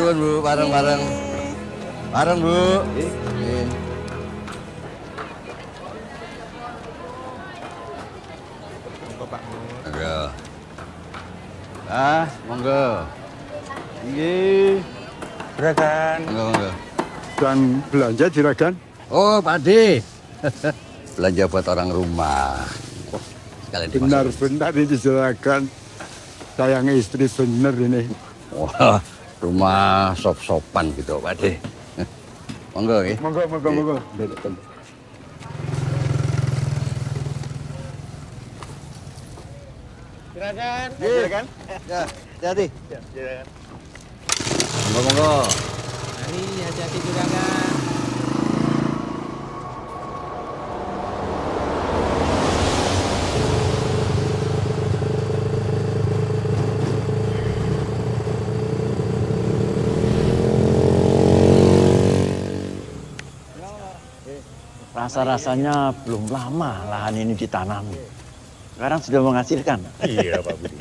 Nuwun Bu, bareng-bareng. Bareng Bu. Monggo. Monggo. Nggih. Juragan. Monggo. Dan belanja juragan. Oh, Pak Ade. Belanja buat orang rumah. Sekalian dimasukin. Benar ini juragan. Sayang istri bener ini. Wah, rumah sop-sopan gitu, Pak Ade. Monggo ya. Monggo. Juragan. Juragan. Ya, hati-hati. Juragan. Monggo. Mari hati-hati juragan. Rasa-rasanya belum lama lahan ini ditanami. Sekarang sudah menghasilkan. Iya Pak Budi.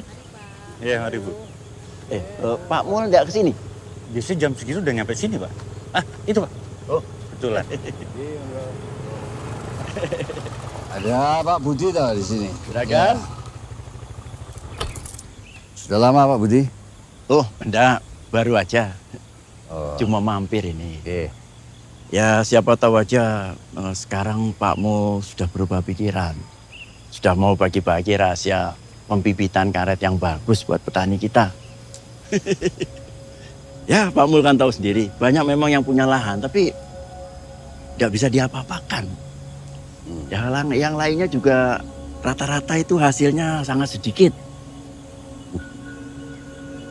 Iya mari Bu. Pak Mul nggak ke sini? Biasanya jam segitu udah nyampe sini Pak. Ah itu Pak. Oh betulan. Ada Pak Budi tahu di sini. Juragan? Sudah lama Pak Budi? Oh, enggak. Baru aja. Oh. Cuma mampir ini. Oke. Ya siapa tahu aja sekarang Pak Mul sudah berubah pikiran. Sudah mau bagi-bagi rahasia pembibitan karet yang bagus buat petani kita. Ya Pak Mul kan tahu sendiri. Banyak memang yang punya lahan tapi tidak bisa diapa-apakan. Yang lainnya juga rata-rata itu hasilnya sangat sedikit.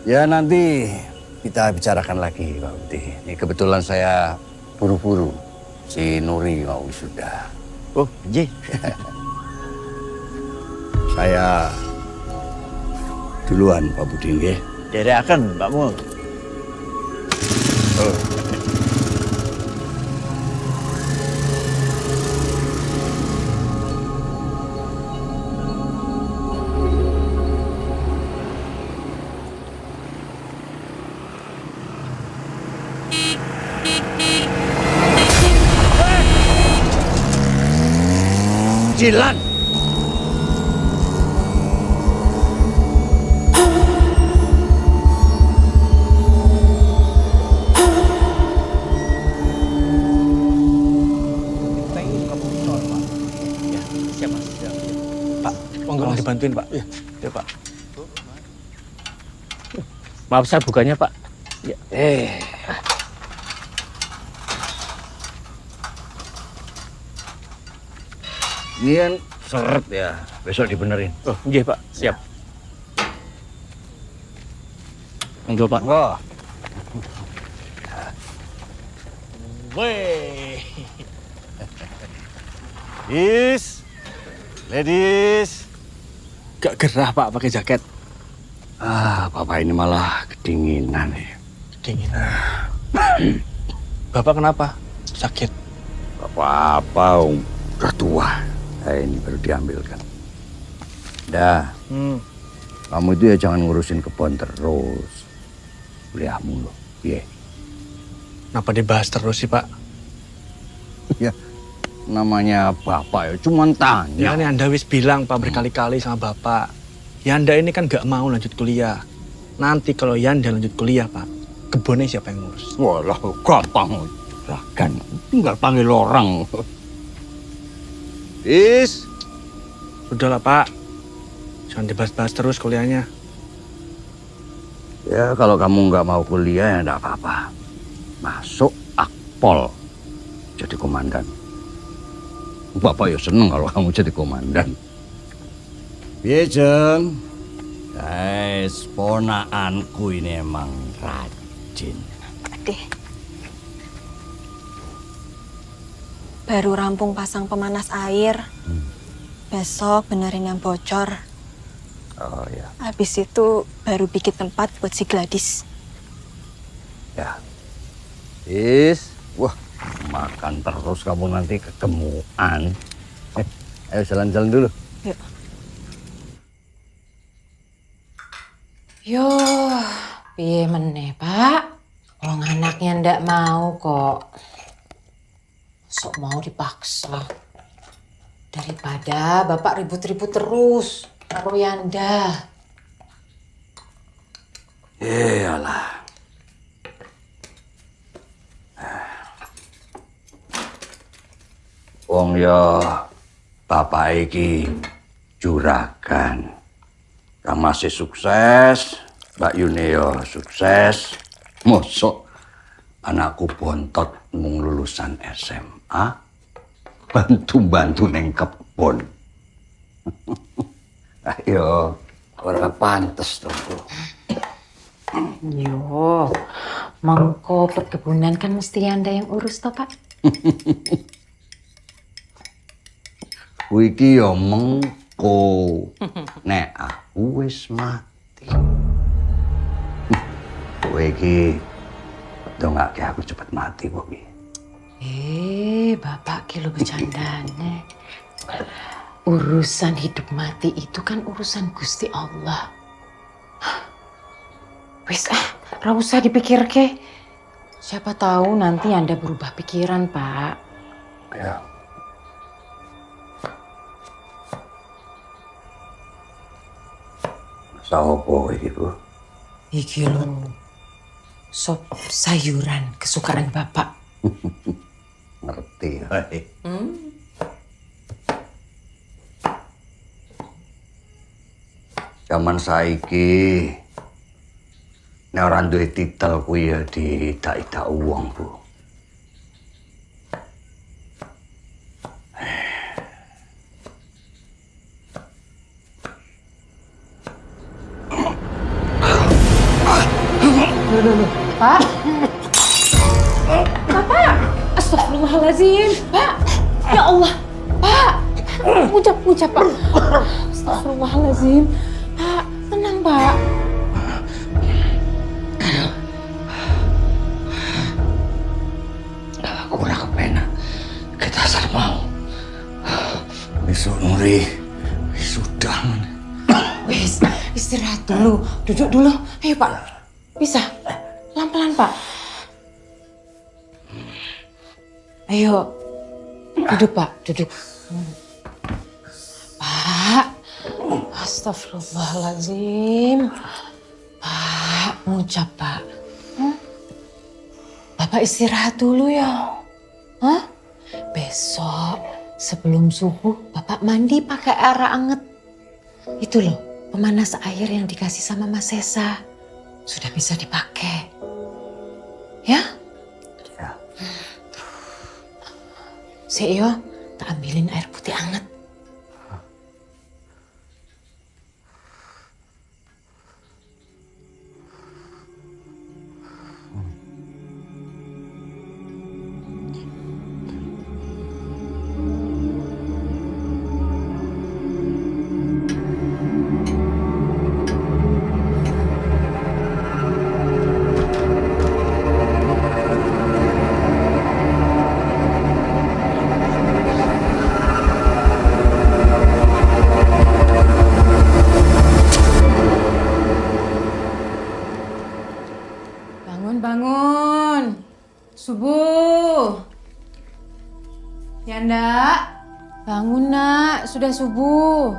Ya nanti kita bicarakan lagi Pak Budi. Ini kebetulan saya buru-buru. Si Nuri mau wisuda. Oh, J. Saya duluan Pak Budi nggih. Dereaken Pak Mul. Oh. Jilan. Tolong dibantuin, Pak. Iya, Pak. Maaf saya bukanya, Pak. Ya. Ini kan seret ya. Besok dibenerin. Oh, nggih, Pak. Siap. Monggo, Pak. Wah. Weh. Ladies. Gak gerah, Pak, pakai jaket. Bapak ini malah kedinginan nih. Kedinginan. Bapak kenapa? Sakit. Apa-apa, udah tua. Ini baru diambilkan. Dah, kamu itu ya jangan ngurusin kebun terus. Kuliahmu loh, iya. Kenapa dibahas terus sih, Pak? Ya, namanya bapak ya cuman tanya. Ya kan Anda wis bilang, Pak, berkali-kali sama Bapak. Yanda ini kan gak mau lanjut kuliah. Nanti kalau Yanda lanjut kuliah, Pak, kebunnya siapa yang ngurus? Walah, gampang. Kan tinggal panggil orang. Sudahlah, Pak. Jangan dibahas-bahas terus kuliahnya. Ya kalau kamu nggak mau kuliah ya nggak apa-apa. Masuk Akpol jadi komandan. Bapak ya seneng kalau kamu jadi komandan. Iya Jeng. Guys, ponaanku ini emang rajin. Deh. Baru rampung pasang pemanas air. Besok benerin yang bocor. Oh ya. Habis itu baru bikin tempat buat si Gladys. Ya. Wah, makan terus kamu nanti kegemukan. Ayo jalan-jalan dulu. Yuk. Yo, piye meneh, Pak? Orang anaknya ndak mau kok. Sok mau dipaksa. Daripada bapak ribut-ribut terus. Karo Yanda. Iyalah. Wong ya bapak iki juragan. Kang masih sukses, Mbak Yune ya sukses. Mosok anakku bontot mung lulusan SMA. Bantu-bantu neng kebon. Ayo, ora pantes to. Yo, mangko perkebunan kan mesti Yanda yang urus toh, Pak? Kuwi iki ya mengko. Nek aku wis mati. Kowe iki dongake aku cepet mati kok iki. Bapak ki lo bercandane. Urusan hidup mati itu kan urusan Gusti Allah. Wis ra usah dipikir ke. Siapa tahu nanti Anda berubah pikiran, Pak. Ya. Saopo iki, Bu? Iki lo sop sayuran kesukaan Bapak. Ngerti. Hai. Zaman saiki nek ora duwe titel kuwi ya didak-idak wong, Bu. Pak. Bapak. Astagfirullahaladzim. Pak. Ya Allah. Pak. Ucap, Pak. Astagfirullahaladzim. Pak, tenang, Pak. Aku ora kepenak. Kita mau. Besok Nuri sudah. Wis, istirahat dulu. Duduk dulu. Ayo, Pak. Bisa? Pelan-pelan, Pak. Ayo. Duduk, Pak. Duduk. Pak. Astagfirullahaladzim. Pak, ngucap, Pak. Bapak istirahat dulu ya. Hah? Besok sebelum subuh Bapak mandi pakai air anget. Itu loh, pemanas air yang dikasih sama Mas Sesa. Sudah bisa dipakai. Ya? Ya. Yo, tak ambilin air putih anget. Bangun. Subuh. Yanda, bangun nak, sudah subuh.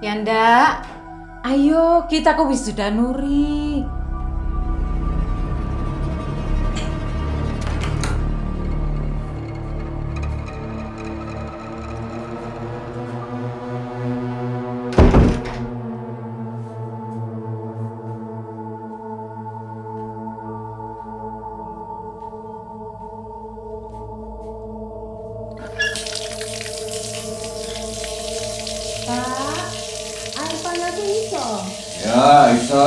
Yanda, ayo kita ke wisuda Nuri. Ya, iso.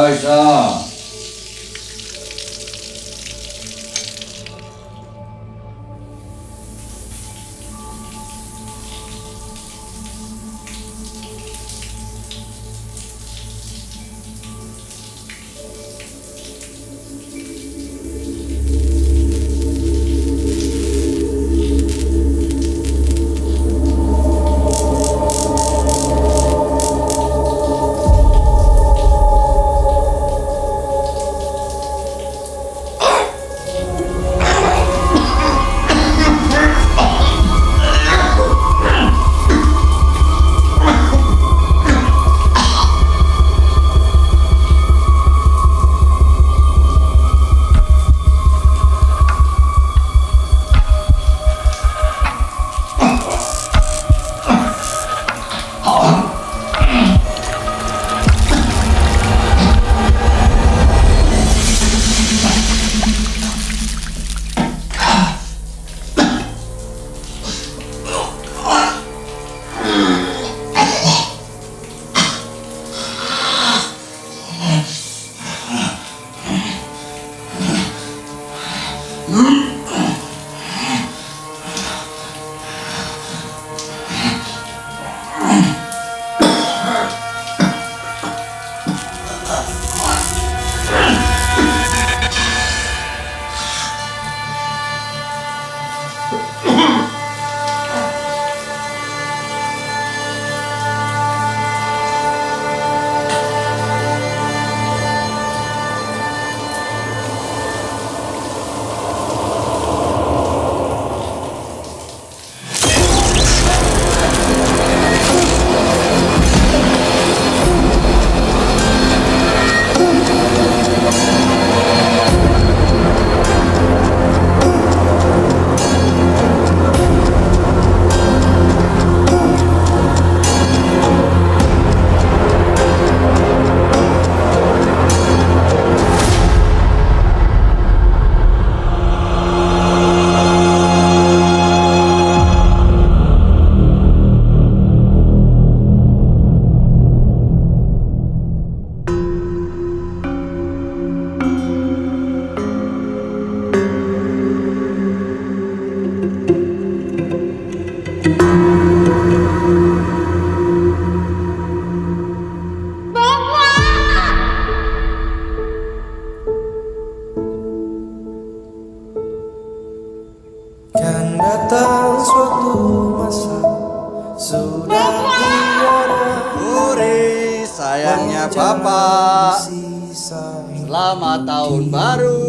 sayangnya Bapak. Selamat tahun baru.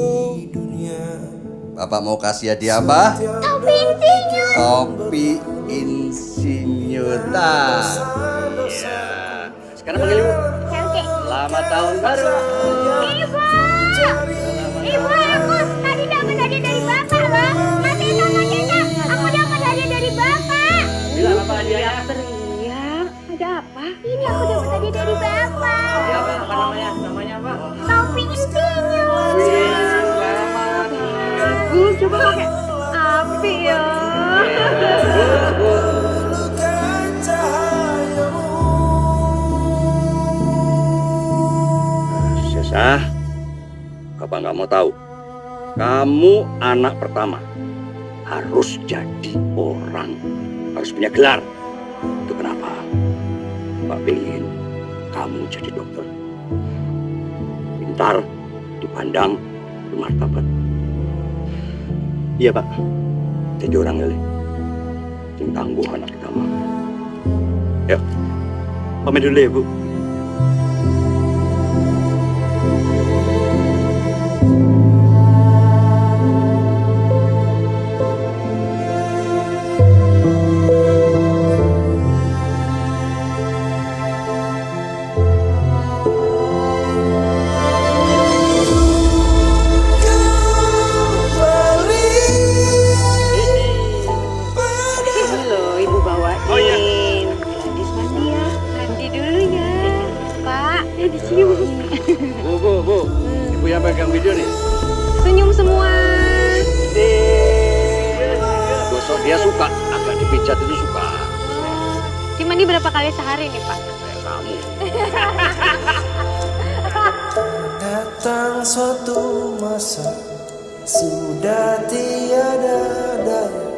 Bapak mau kasih hadiah apa? Topi insinyur. Topi insinyur. Iya. Sekarang panggil Ibu. Oke. Selamat tahun baru. Ibu. Ibu, aku tadi dapat hadiah dari Bapak loh. Masih sama Cina. Aku dapat hadiah dari Bapak. Bilang apa hadiahnya? Teriak. Ada apa? Ini aku dapat hadiah dari Bapak. Apa namanya? Namanya apa? Topi insinyur. Bagus, coba pakai api ya. Sesa, Bapak nggak mau tahu. Kamu anak pertama, harus jadi orang, harus punya gelar. Itu kenapa? Pak pengen kamu jadi dokter. Pintar, dipandang, bermartabat. Iya Pak. Jadi orang lele. Yang tangguh anak pertama. Ya, Pamit dulu ya Bu. Ini loh Ibu bawain. Oh iya. Gadis mandi ya. Mandi dulu ya. Pak, dicium. Bu. Ibu yang pegang video nih. Senyum semua. Gosok dia suka, agak dipijat itu suka. Di mandi berapa kali sehari nih Pak? Kayak kamu. Datang suatu masa sudah tiada daya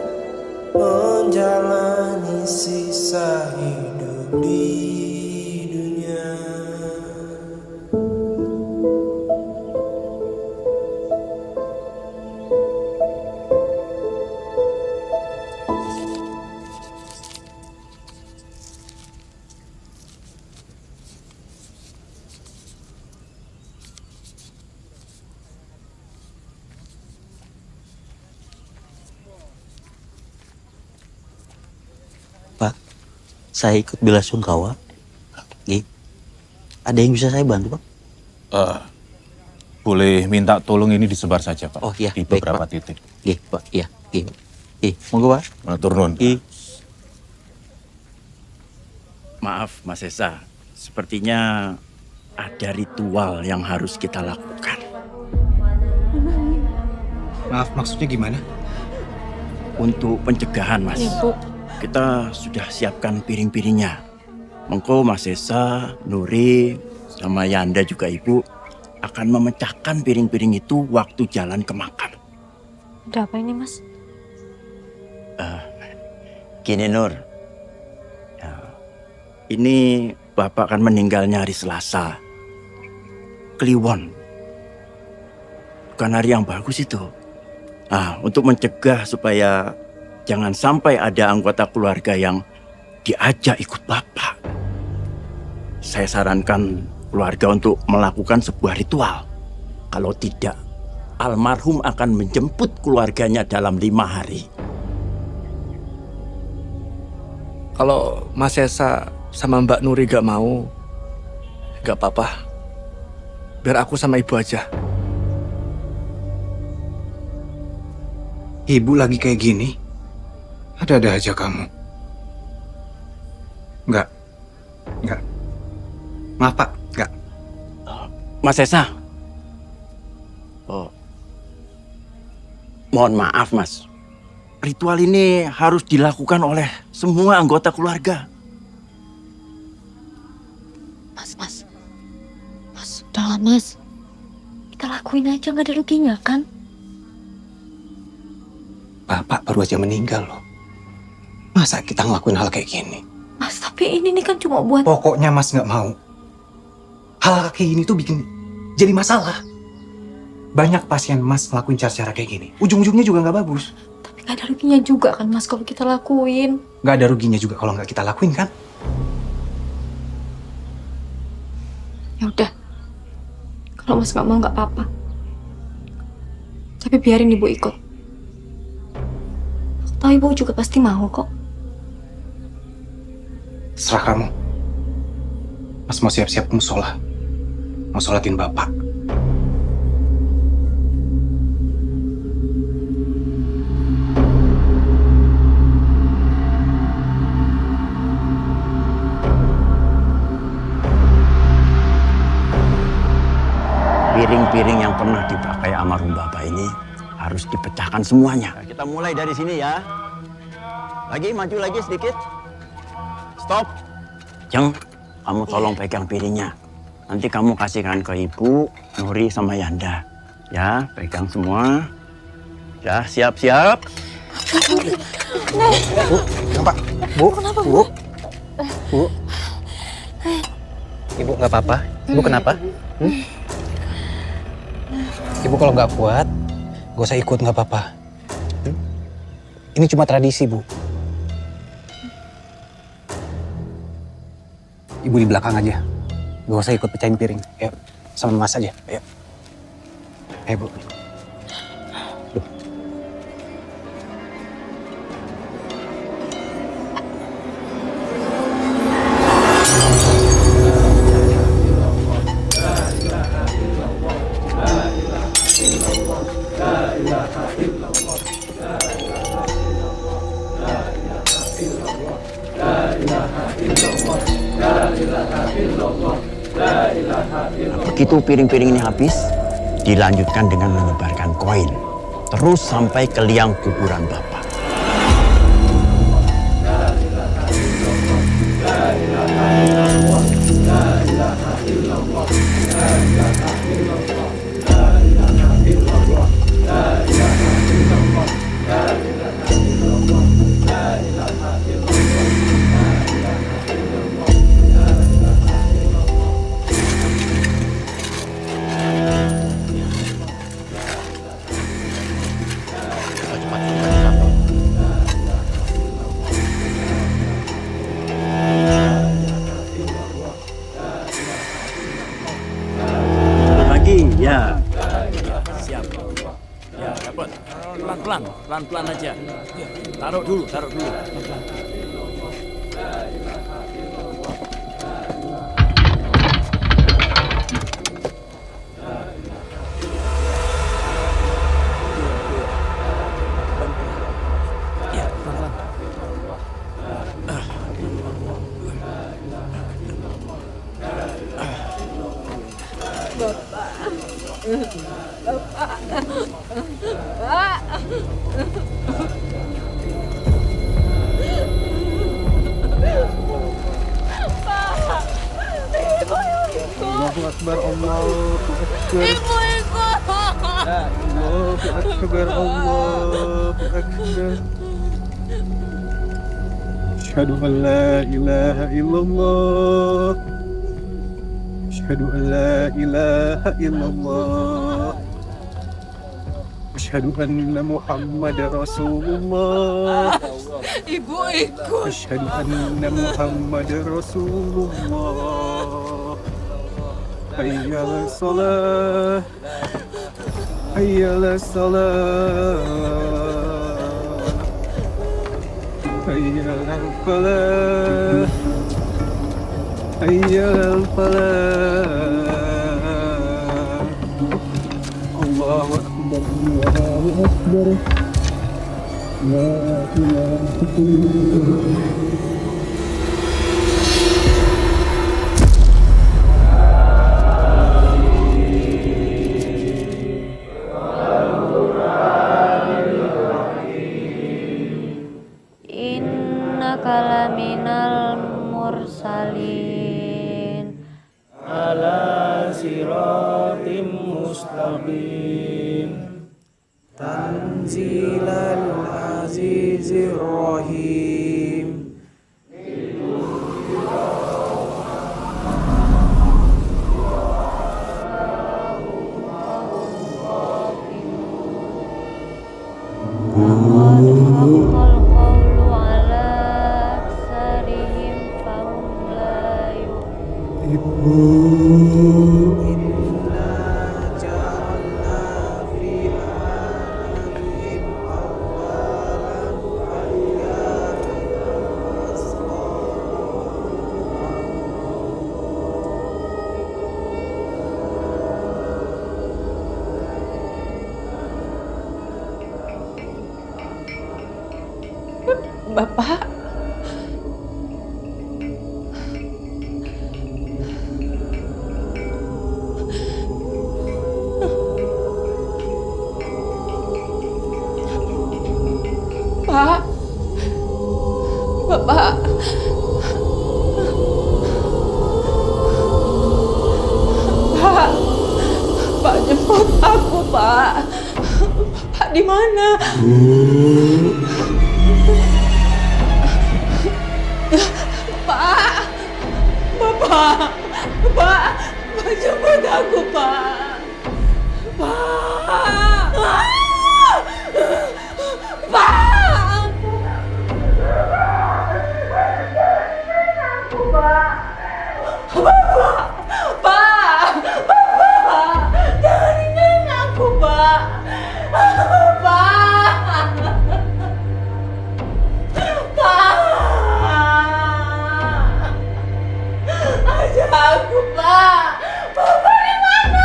menjalani sisa hidup di dunia. Pak, saya ikut bela sungkawa. Ada yang bisa saya bantu, Pak? Boleh minta tolong ini disebar saja, Pak. Oh, iya, di baik, beberapa Pak. titik. Pak. Iya. Monggo, Pak. Matur nuwun. Maaf Mas Esa, sepertinya ada ritual yang harus kita lakukan. Maaf, maksudnya gimana? Untuk pencegahan, Mas. Kita sudah siapkan piring-piringnya. Mengko Mas Esa, Nuri, sama Yanda juga Ibu akan memecahkan piring-piring itu waktu jalan ke makam. Ada apa ini, Mas? Gini Nur, ya, ini Bapak akan meninggalnya hari Selasa. Kliwon. Bukan hari yang bagus itu. Nah, untuk mencegah supaya jangan sampai ada anggota keluarga yang diajak ikut Bapak, saya sarankan keluarga untuk melakukan sebuah ritual. Kalau tidak, almarhum akan menjemput keluarganya dalam 5 hari. Kalau Mas Esa sama Mbak Nuri gak mau, gak apa-apa. Biar aku sama Ibu aja. Ibu lagi kayak gini, ada-ada aja kamu. Enggak. Maaf Pak, enggak. Mas Esa. Mohon maaf Mas. Ritual ini harus dilakukan oleh semua anggota keluarga. Mas, udahlah Mas. Kita lakuin aja, gak ada ruginya kan? Bapak baru aja meninggal loh. Masa kita ngelakuin hal kayak gini? Mas, tapi ini nih kan cuma buat... Pokoknya Mas nggak mau. Hal kayak gini tuh bikin jadi masalah. Banyak pasien Mas ngelakuin cara-cara kayak gini. Ujung-ujungnya juga nggak bagus. Tapi gak ada ruginya juga kan Mas kalau kita lakuin. Nggak ada ruginya juga kalau nggak kita lakuin kan? Ya udah, kalau Mas nggak mau nggak apa-apa. Tapi biarin Ibu ikut. Aku tahu Ibu juga pasti mau kok. Serah kamu. Mas mau siap-siap ke musola. Mau sholatin Bapak. Piring-piring yang pernah dipakai almarhum Bapak ini harus dipecahkan semuanya. Kita mulai dari sini ya. Lagi, maju lagi sedikit. Stop. Jeng, kamu tolong pegang piringnya. Nanti kamu kasihkan ke Ibu, Nuri sama Yanda. Ya, pegang semua. Ya, siap-siap. Bu, kenapa? Bu, Bu. Bu. Ibu nggak apa-apa? Ibu kenapa? Ibu kalau nggak kuat, gak usah ikut, nggak apa-apa. Ini cuma tradisi, Bu. Ibu di belakang aja. Gak usah ikut pecahin piring. Ayo, sama Mas aja. Ayo. Ayo, Bu. Duh. Begitu piring-piring ini habis, dilanjutkan dengan menyebarkan koin. Terus sampai ke liang kuburan Bapak. Ya. Siap. Ya, dapat. Pelan-pelan aja. Taruh dulu. Ya, pelan-pelan. Allahu Akbar, Allahu Akbar. Ibu ikut. Allahu Akbar, Allahu Akbar. Asyhadu an la ilaha illallah. Asyhadu an la ilaha illallah. Asyhadu anna Muhammadar Rasulullah. Ibu ikut. Asyhadu anna Muhammadar Rasulullah. Hayya 'alas shalah. Hayya 'alas shalah. Hayya 'alal falah. Hayya 'alal falah. Allahu akbar. Allahu akbar. La ilaha illallah. Innaka laminal mursalin Ala siratim mustaqim. Tanzilal azizir rahim. Haqqal qawlu ala aksarihim fahum la yu'minun. Bapak. Pak. Bapak. Pak. Pak, jemput aku, Pak. Bapak di mana? Pak, Bapak, Pak, jemput aku, Pak. Pak, Pak. Bapak, jangan tinggalin aku, Pak. Aku, Pak. Bapak di mana?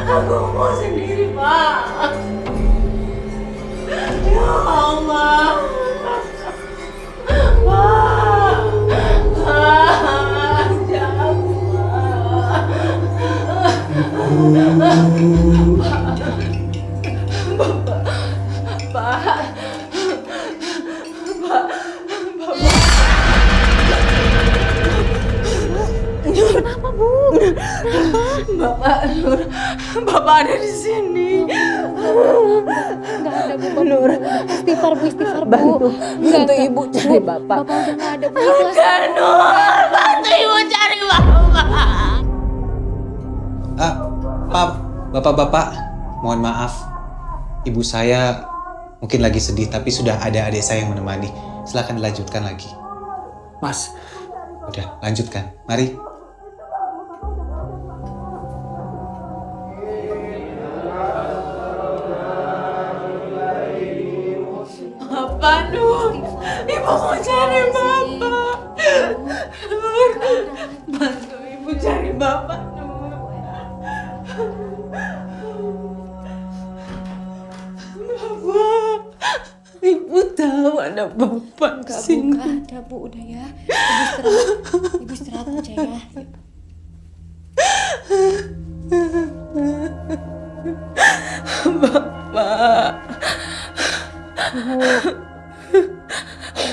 Aku mau sendiri, Pak. Ya Allah. Pak. Ajak aku, Pak. Pak. Kenapa, Bu? Bapak Nur, Bapak ada di sini. Nggak ada, Bu. Nur, istighfar, Bu. Bantu Ibu cari Bapak. Bapak udah nggak ada, Bu. Ikhlas. Bukan Nur, bantu Ibu cari Bapak. Bapak-bapak, mohon maaf. Ibu saya mungkin lagi sedih, tapi sudah ada adik saya yang menemani. Silakan dilanjutkan lagi. Mas, Udah, lanjutkan. Mari. Bapak Nur, Ibu mau cari Bapak. Nur, bantu Ibu cari Bapak Nur. Bapak, Ibu tahu ada Bapak di Nggak, Bu. sini. Nggak ada, Bu. Udah ya. Ibu istirahat. Ibu istirahat aja ya. Bapak.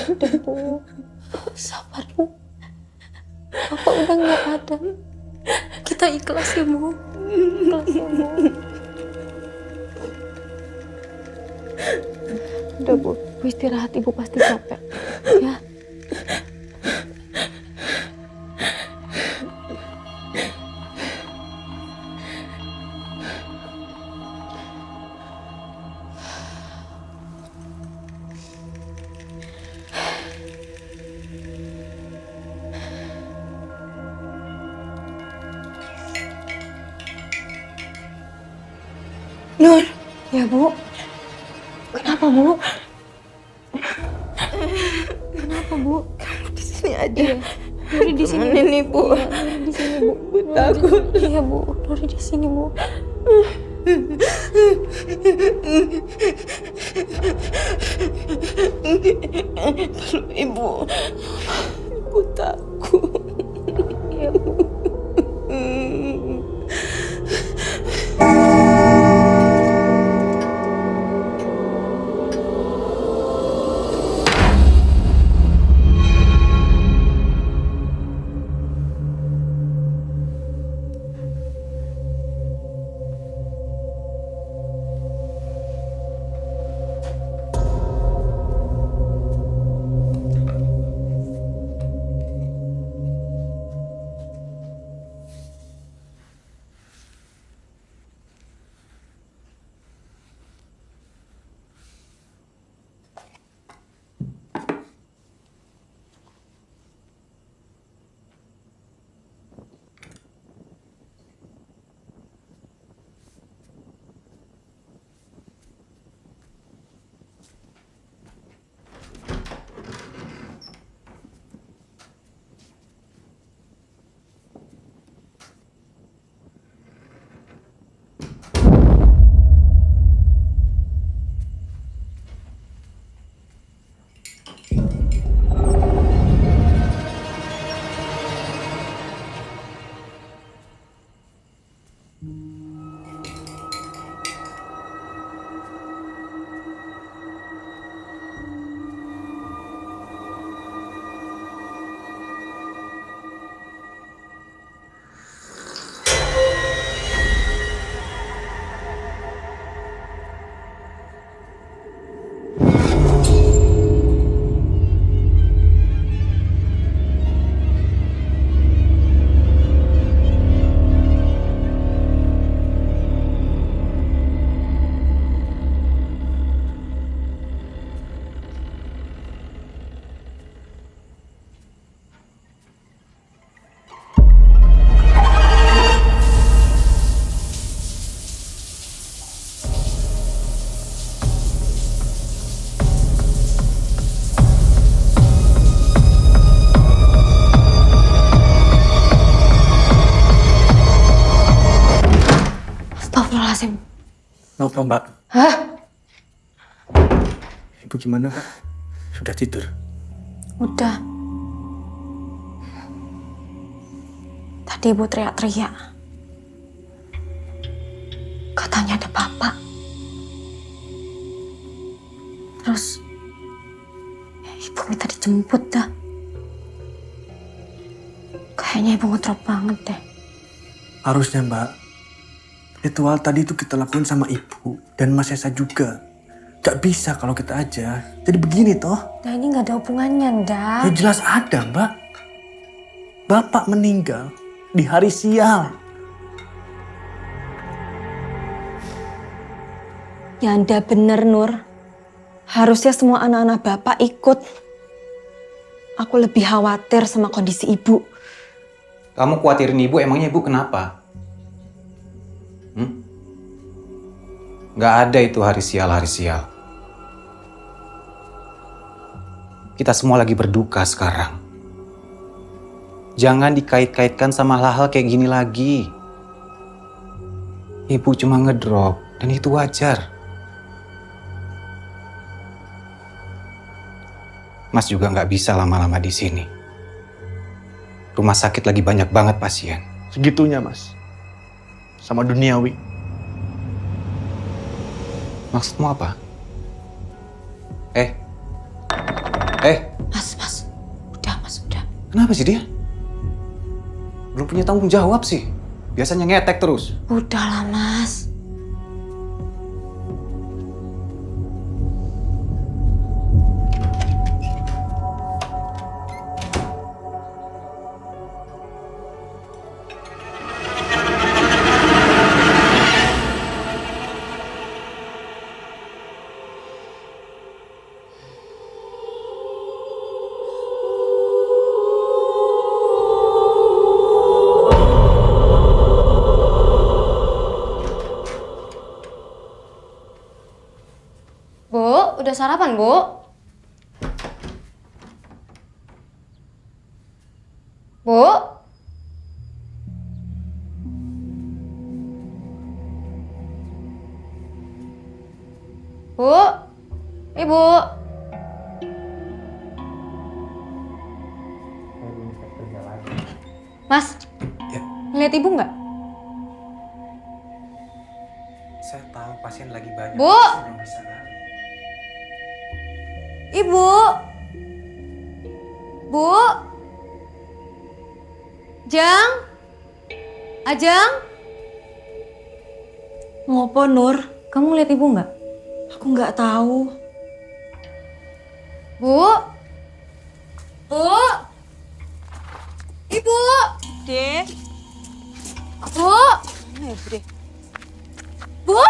Udah, Bu. Sabar, Bu. Bapak udah nggak ada. Kita ikhlas ya, Bu. Ikhlas ya, Bu. Udah, Bu. Bu istirahat. Ibu pasti capek. Ya. Nur, Ya, Bu. Kenapa, Bu? Kenapa, Bu? di sini aja. Nuri di sini. Temenin Ibu. Iya, Nuri di sini, Bu. Ibu takut. Iya, Bu. Nuri di sini, Bu. Ibu takut. Iya, Bu. Kenapa, Mbak? Hah? Ibu gimana, Kak? Sudah tidur? Udah. Tadi ibu teriak-teriak. Katanya ada bapak. Terus ibu minta dijemput dah. Kayaknya ibu ngedrop banget deh. Harusnya, Mbak. Ritual tadi itu kita lakuin sama ibu dan Mas Esa juga. Gak bisa kalau kita aja. Jadi begini toh. Nah ini gak ada hubungannya, Nda. Ya jelas ada, Mbak. Bapak meninggal di hari sial. Ya Anda bener, Nur. Harusnya semua anak-anak bapak ikut. Aku lebih khawatir sama kondisi ibu. Kamu khawatirin ibu, emangnya ibu kenapa? Nggak ada itu hari sial. Kita semua lagi berduka sekarang. Jangan dikait-kaitkan sama hal-hal kayak gini lagi. Ibu cuma ngedrop, dan itu wajar. Mas juga nggak bisa lama-lama di sini. Rumah sakit lagi banyak banget pasien. Segitunya, Mas. Sama duniawi. Maksudmu apa? Mas. Udah, Mas, udah. Kenapa sih dia? Belum punya tanggung jawab sih. Biasanya ngetek terus. Udahlah, Mas. Bu, udah sarapan, Bu? Bu? Bu? Ibu? Mas, ngeliat ibu nggak? Saya tahu pasien lagi banyak. Bu? Ibu? Bu? Jang? Ajang? Ngopo, Nur? Kamu lihat ibu nggak? Aku nggak tahu. Bu? Bu? Ibu? Deh. Bu? Mana ya, Bu, Deh? Bu?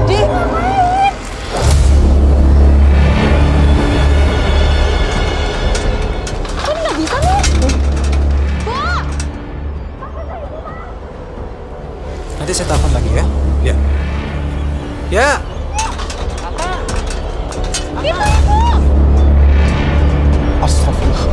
Deh, ngapain? Kan nggak bisa nih. Bu? Nanti saya telepon lagi ya. Ya. Ya. Ibu! Astagfirullah.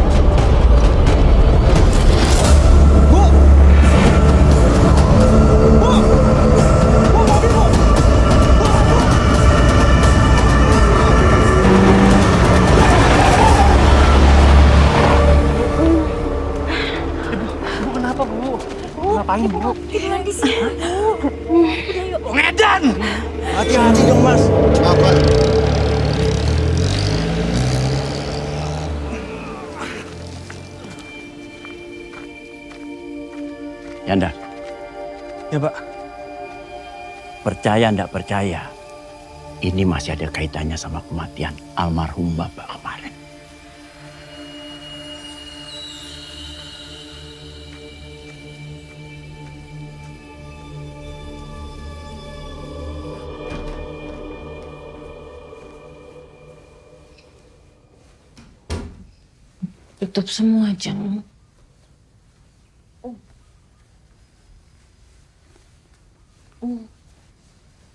Kenapa, Bu? Ngapain, Bu? Tiduran di sini, Bu. Udah yuk. Ngedan! Hati-hati dong, Mas. Yanda, Ya, Pak. percaya ndak percaya, ini masih ada kaitannya sama kematian almarhum Bapak kemarin. Tutup semua, Jang.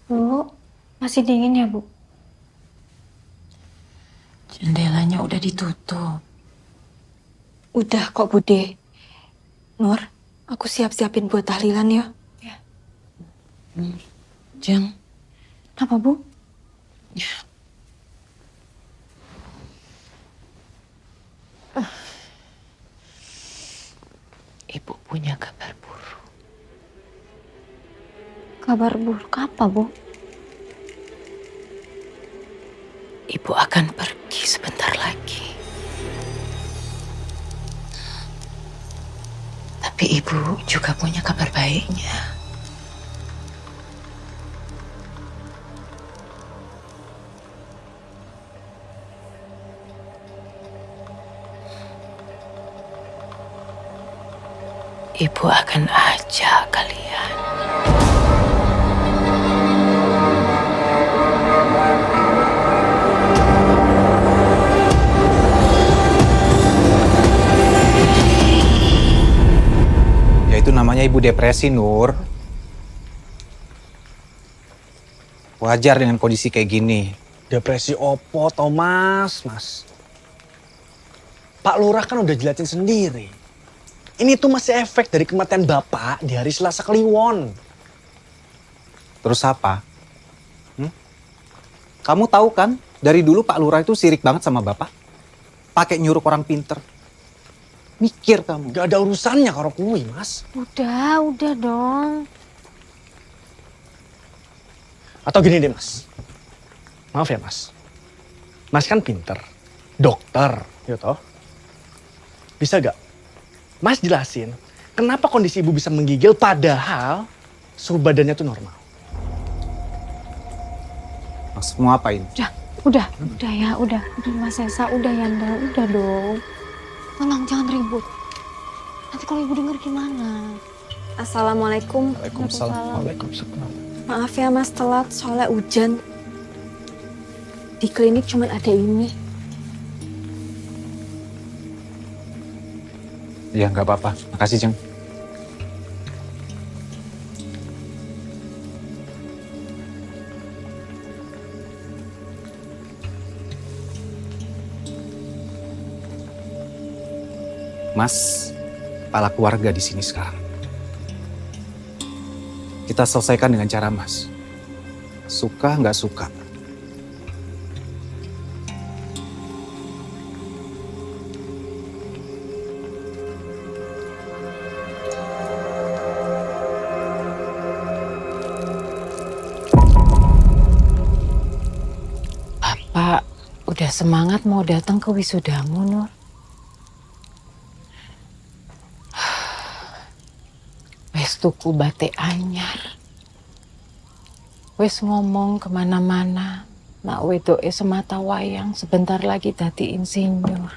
Bu, masih dingin ya, Bu? Jendelanya udah ditutup. Udah kok, Bude. Nur, aku siap-siapin buat tahlilan ya. Jang, Apa, Bu? Ibu punya kabar buruk. Kabar buruk apa, Bu? Ibu akan pergi sebentar lagi. Tapi ibu juga punya kabar baiknya. Ibu akan ajak kalian. Ya itu namanya ibu depresi, Nur. Wajar dengan kondisi kayak gini. Depresi opo, Thomas, Mas? Pak Lurah kan udah jelasin sendiri. Ini tuh masih efek dari kematian Bapak di hari Selasa Kliwon. Terus apa? Kamu tahu kan, dari dulu Pak Lurah itu sirik banget sama Bapak. Pakai nyuruh orang pinter. Mikir kamu. Gak ada urusannya karo kuwi, Mas. Udah dong. Atau gini deh, Mas. Maaf ya, Mas. Mas kan pinter. Dokter, ya toh. Bisa gak Mas jelasin kenapa kondisi ibu bisa menggigil padahal suhu badannya tuh normal? Maksudmu apa ini? Udah ya, udah Mas Esa, udah ya, udah dong. Tolong jangan ribut. Nanti kalau ibu denger gimana? Assalamualaikum. Waalaikumsalam. Maaf ya Mas telat, soalnya hujan. Di klinik cuma ada ini. Ya nggak apa-apa. Makasih, Jeng. Mas, kepala keluarga di sini sekarang. Kita selesaikan dengan cara Mas. Suka nggak suka. Bapak udah semangat mau datang ke wisudamu, Nur. Wes tuku batik anyar. Wes ngomong kemana-mana. Nak wedoke semata wayang sebentar lagi dadi insinyur.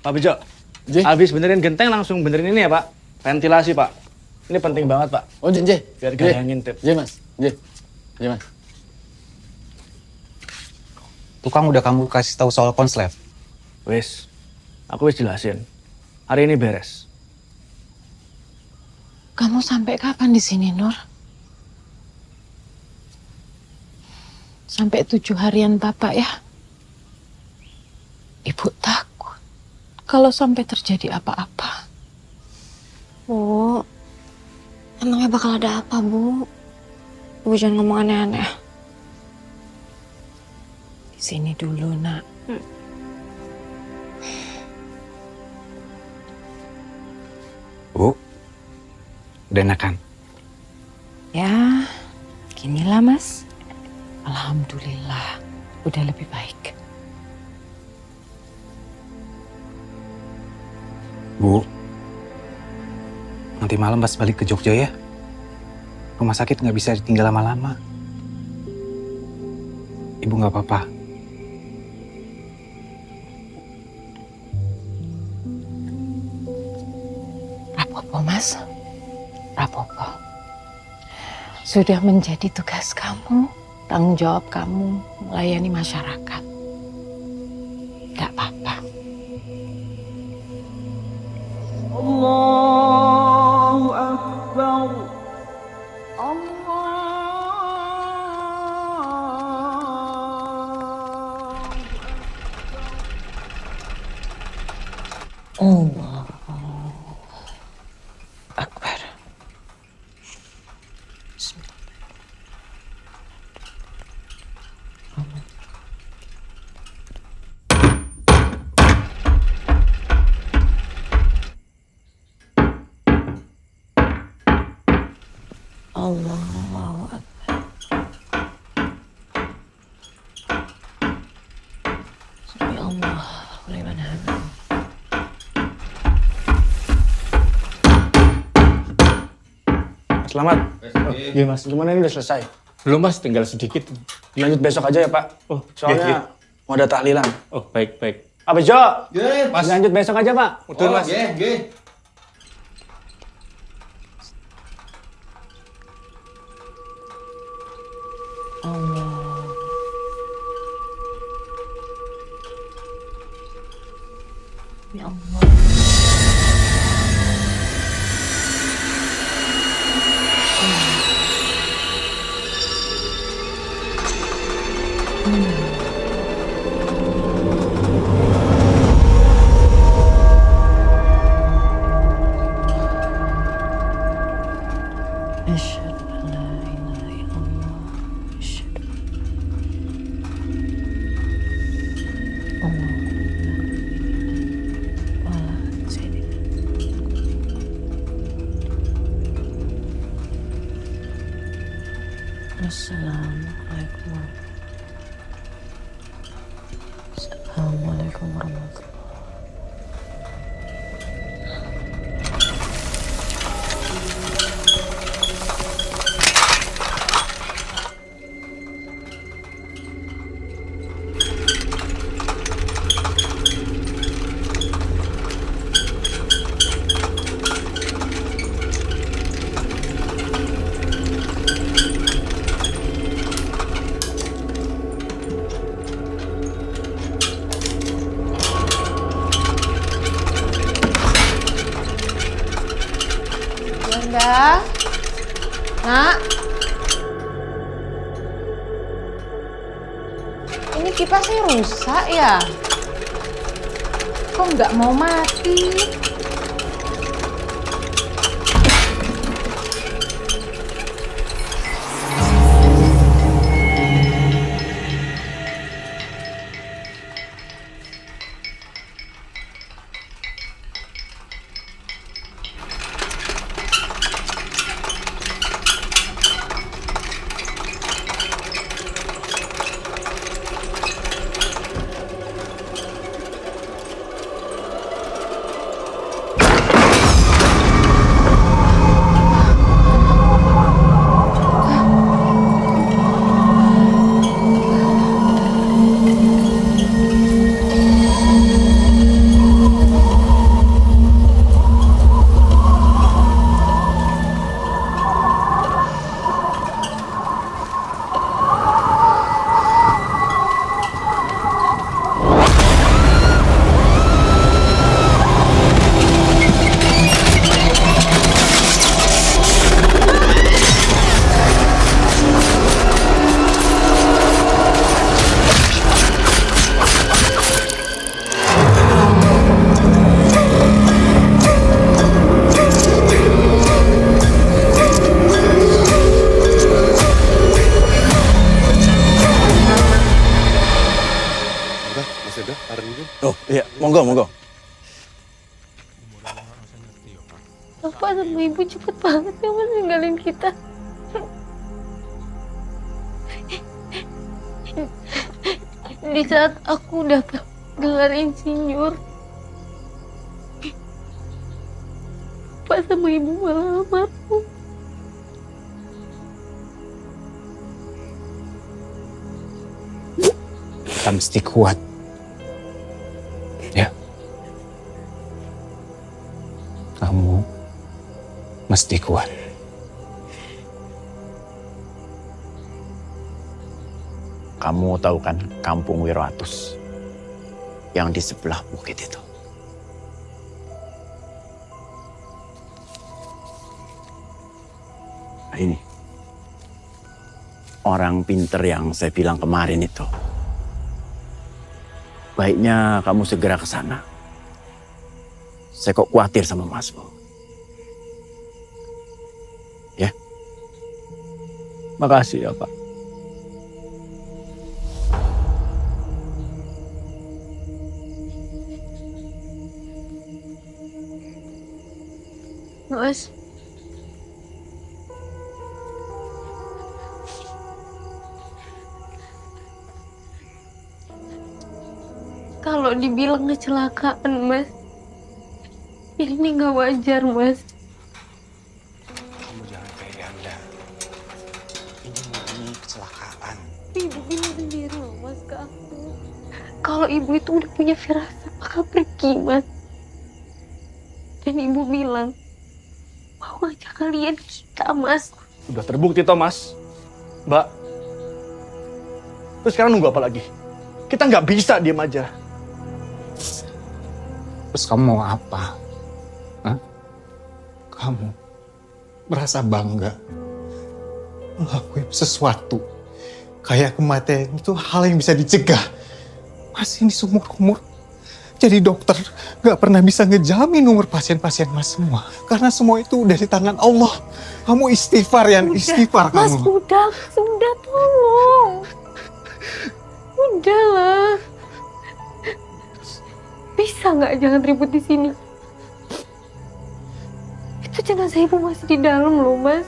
Pak Bejo, habis benerin genteng langsung benerin ini ya Pak. Ventilasi Pak. Ini penting banget Pak. Oh, J. Biar gak ada yang ngintip. Mas. J, Mas. Tukang udah kamu kasih tahu soal konslet. Wes, aku wis jelasin. Hari ini beres. Kamu sampai kapan di sini, Nur? Sampai 7 harian Bapak ya? Ibu takut kalau sampai terjadi apa-apa. Bu, emangnya bakal ada apa, Bu? Ibu jangan ngomong aneh-aneh. Di sini dulu, Nak. Bu, udah enakan? Ya, ginilah Mas. Alhamdulillah, udah lebih baik. Bu, nanti malam pas balik ke Jogja ya. Rumah sakit nggak bisa ditinggal lama-lama. Ibu nggak apa-apa. Rapopo, Mas. Rapopo. Sudah menjadi tugas kamu, tanggung jawab kamu melayani masyarakat. Gak apa-apa. Allahu Akbar. Allah Akbar. Allahu Akbar. Subhanallah wa liman hamdah. Selamat. Iya mas, gimana ini udah selesai? Belum mas, tinggal sedikit. Dilanjut besok aja ya pak. Oh, Soalnya mau ada tahlilan. Oh, baik. Apa Jo? Mas. Dilanjut besok aja pak. Betul mas. Allah. Ya Allah. Asyhadu an la ilaha illallah. Asyhadu Assalamualaikum warahmatullahi. Yanda, Nak, ini kipasnya rusak ya? Kok nggak mau mati? Oh iya, monggo. Bapak sama ibu cepet banget ya mas ninggalin kita. Di saat aku dapat gelar insinyur, Bapak sama ibu malah almarhum. Kita mesti kuat. Ya. Kamu mesti kuat. Kamu tahu kan kampung Wiroatus yang di sebelah bukit itu? Nah, ini orang pinter yang saya bilang kemarin itu. Baiknya kamu segera ke sana. Saya kok khawatir sama Mas, Bu. Ya. Makasih ya, Pak. Mas. Kalau dibilang kecelakaan, Mas, ini nggak wajar, Mas. Kamu jangan kayak Yanda. Ini murni kecelakaan. Ibu bilang sendiri loh, Mas, ke aku. Kalau ibu itu udah punya firasat, bakal pergi, Mas. Dan ibu bilang, mau ngajak kalian kita, Mas. Udah terbukti toh, Mas. Mbak. Terus sekarang nunggu apa lagi? Kita nggak bisa diem aja. Terus kamu mau apa? Hah? Kamu merasa bangga ngelakuin sesuatu kayak kematian itu hal yang bisa dicegah. Mas ini seumur umur jadi dokter gak pernah bisa ngejamin umur pasien-pasien Mas semua. Karena semua itu udah di tangan Allah. Kamu istighfar ya, istighfar Mas, kamu. udah tolong. Udahlah. Bisa nggak jangan ribut di sini? Itu jenazah ibu masih di dalam loh, Mas.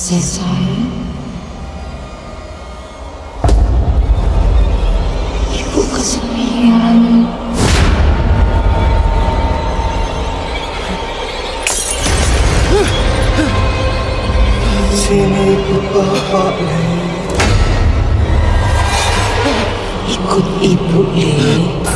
Sesa. Ibu kesepian. Sini ibu bapak Ikut ibu, Le.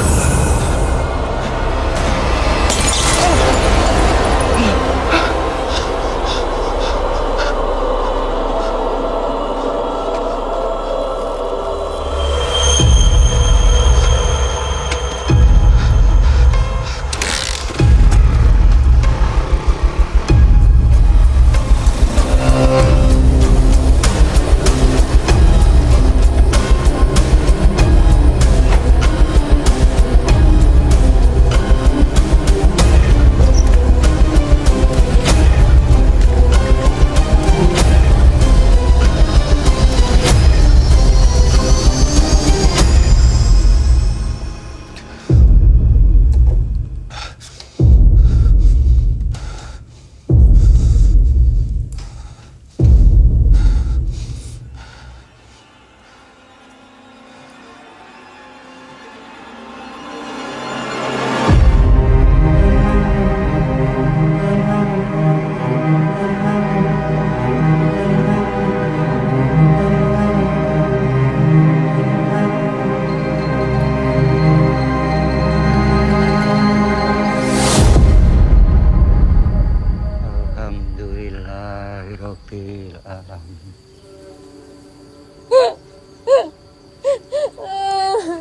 Rabbil alamin.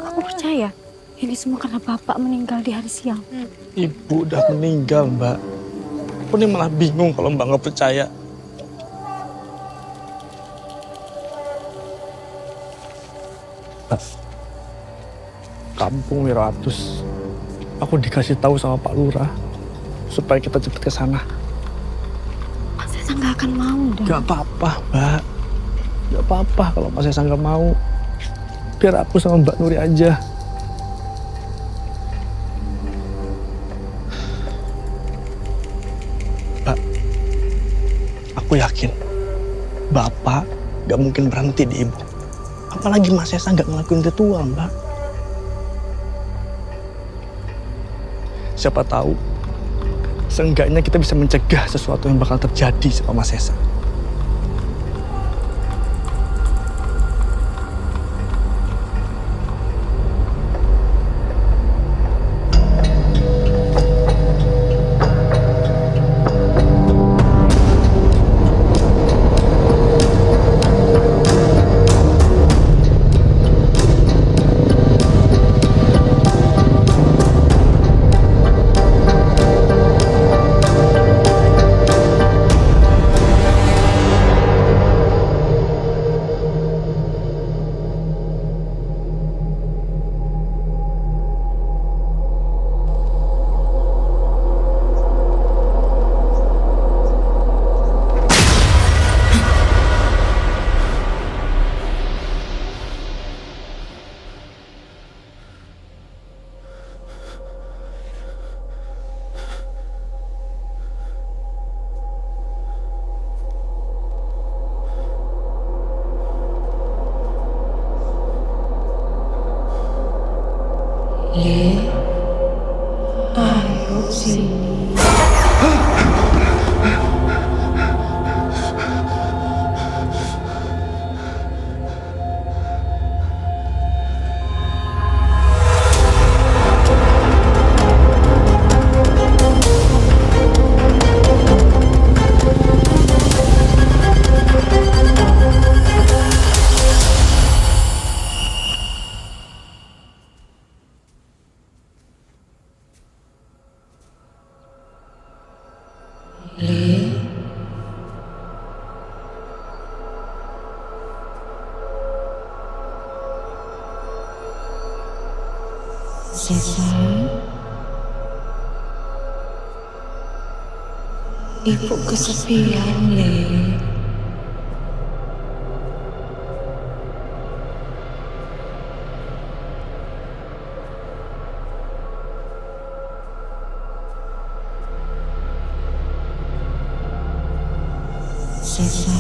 Aku percaya ini semua karena bapak meninggal di hari siang. Ibu udah meninggal, Mbak. Aku nih malah bingung kalau Mbak nggak percaya. Mbak, Kampung Wiratus. Aku dikasih tahu sama Pak Lurah supaya kita cepet ke sana. Mas Esa nggak akan mau dong. Gak apa-apa, Mbak. Gak apa-apa kalau Mas Esa nggak mau. Biar aku sama Mbak Nuri aja. Mbak, aku yakin Bapak gak mungkin berhenti di Ibu. Apalagi Mas Esa gak ngelakuin ritual, Mbak. Siapa tahu, seenggaknya kita bisa mencegah sesuatu yang bakal terjadi sama Mas Esa. Ayo sini. Sesa, Ibu kesepian, Le. Sesa,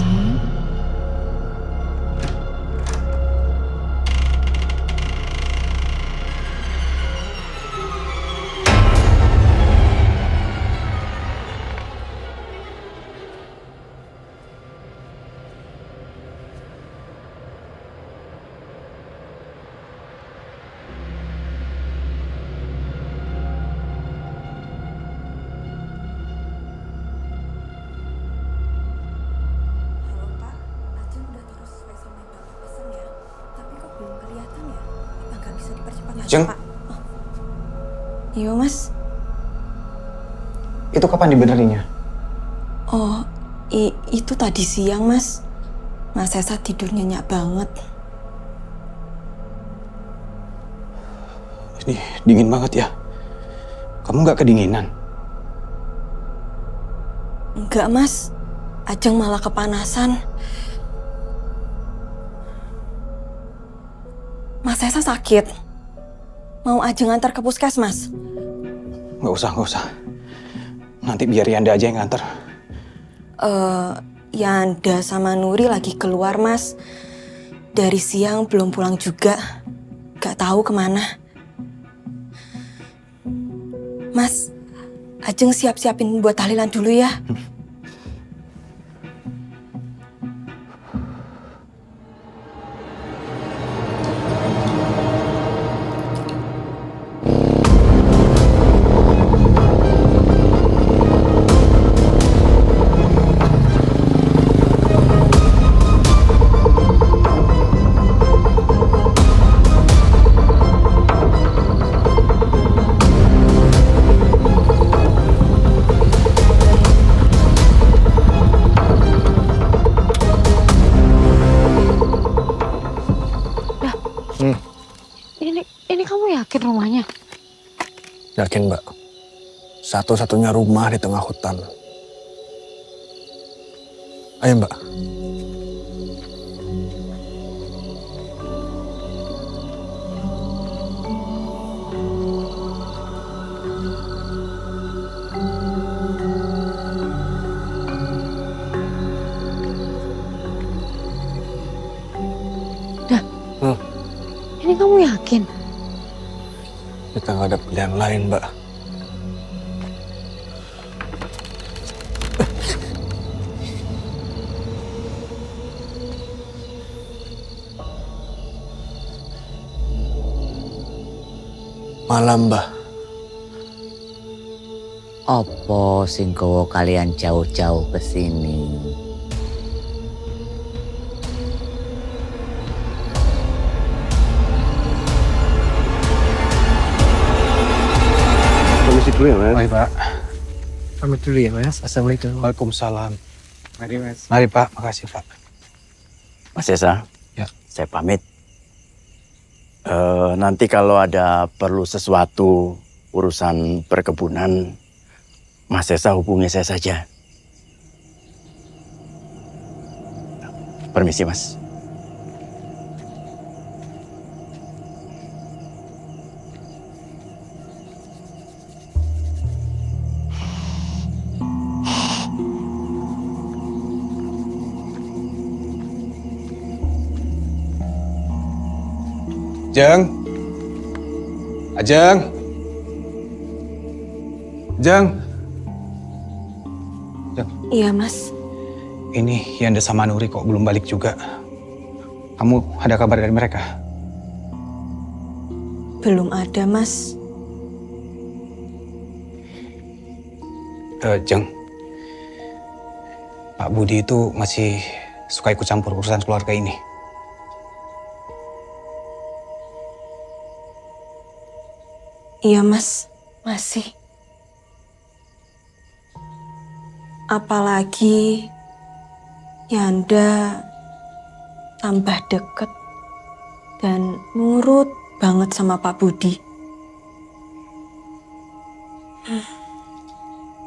Jeng, Iya mas. itu kapan dibenerinnya? Oh, itu tadi siang mas. Mas Esa tidur nyenyak banget. Ini dingin banget ya. Kamu nggak kedinginan? Enggak mas, Ajeng malah kepanasan. Mas Esa sakit. Mau Ajeng antar ke puskesmas? Nggak usah. Nanti biar Yanda aja yang nganter. Yanda sama Nuri lagi keluar mas. Dari siang belum pulang juga. Gak tahu kemana. Mas, Ajeng siap-siapin buat tahlilan dulu ya. yakin rumahnya? Yakin, Mbak. Satu-satunya rumah di tengah hutan. Ayo, Mbak. Ini kamu yakin? Kita nggak ada pilihan lain, Mbak. Malam, Mbah. Opo sing gawa kalian jauh-jauh ke sini? Permisi dulu ya, Mas. Baik, Pak. Pamit dulu ya, Mas. Assalamualaikum. Waalaikumsalam. Mari Mas. Mari, Pak. Makasih, Pak. Mas Esa, Ya. saya pamit. Nanti kalau ada perlu sesuatu urusan perkebunan, Mas Esa hubungi saya saja. Permisi, Mas. Ajeng. Ajeng. Ajeng. Iya, Mas. Ini Yanda sama Nuri kok belum balik juga. Kamu ada kabar dari mereka? Belum ada, Mas. Jeng. Pak Budi itu masih suka ikut campur urusan keluarga ini. Iya, Mas. Masih. Apalagi Yanda tambah deket dan nurut banget sama Pak Budi.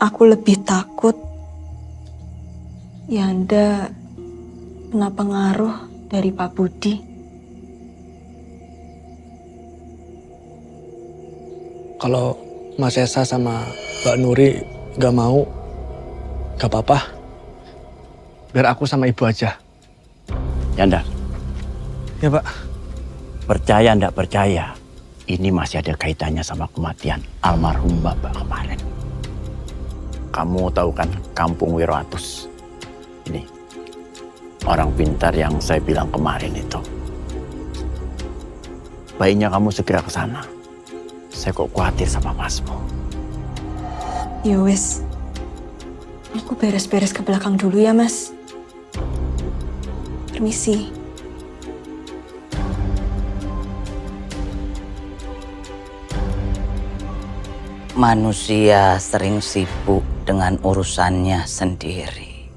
Aku lebih takut Yanda kena pengaruh dari Pak Budi. Kalau Mas Esa sama Mbak Nuri gak mau, gak apa-apa. Biar aku sama ibu aja. Yanda, Ya, Pak. percaya ndak percaya, ini masih ada kaitannya sama kematian almarhum Bapak kemarin. Kamu tahu kan Kampung Wiroatus? Ini orang pintar yang saya bilang kemarin itu. Baiknya kamu segera ke sana. Saya kok khawatir sama Masmu. Ya wes, aku beres-beres ke belakang dulu ya, Mas. Permisi. Manusia sering sibuk dengan urusannya sendiri.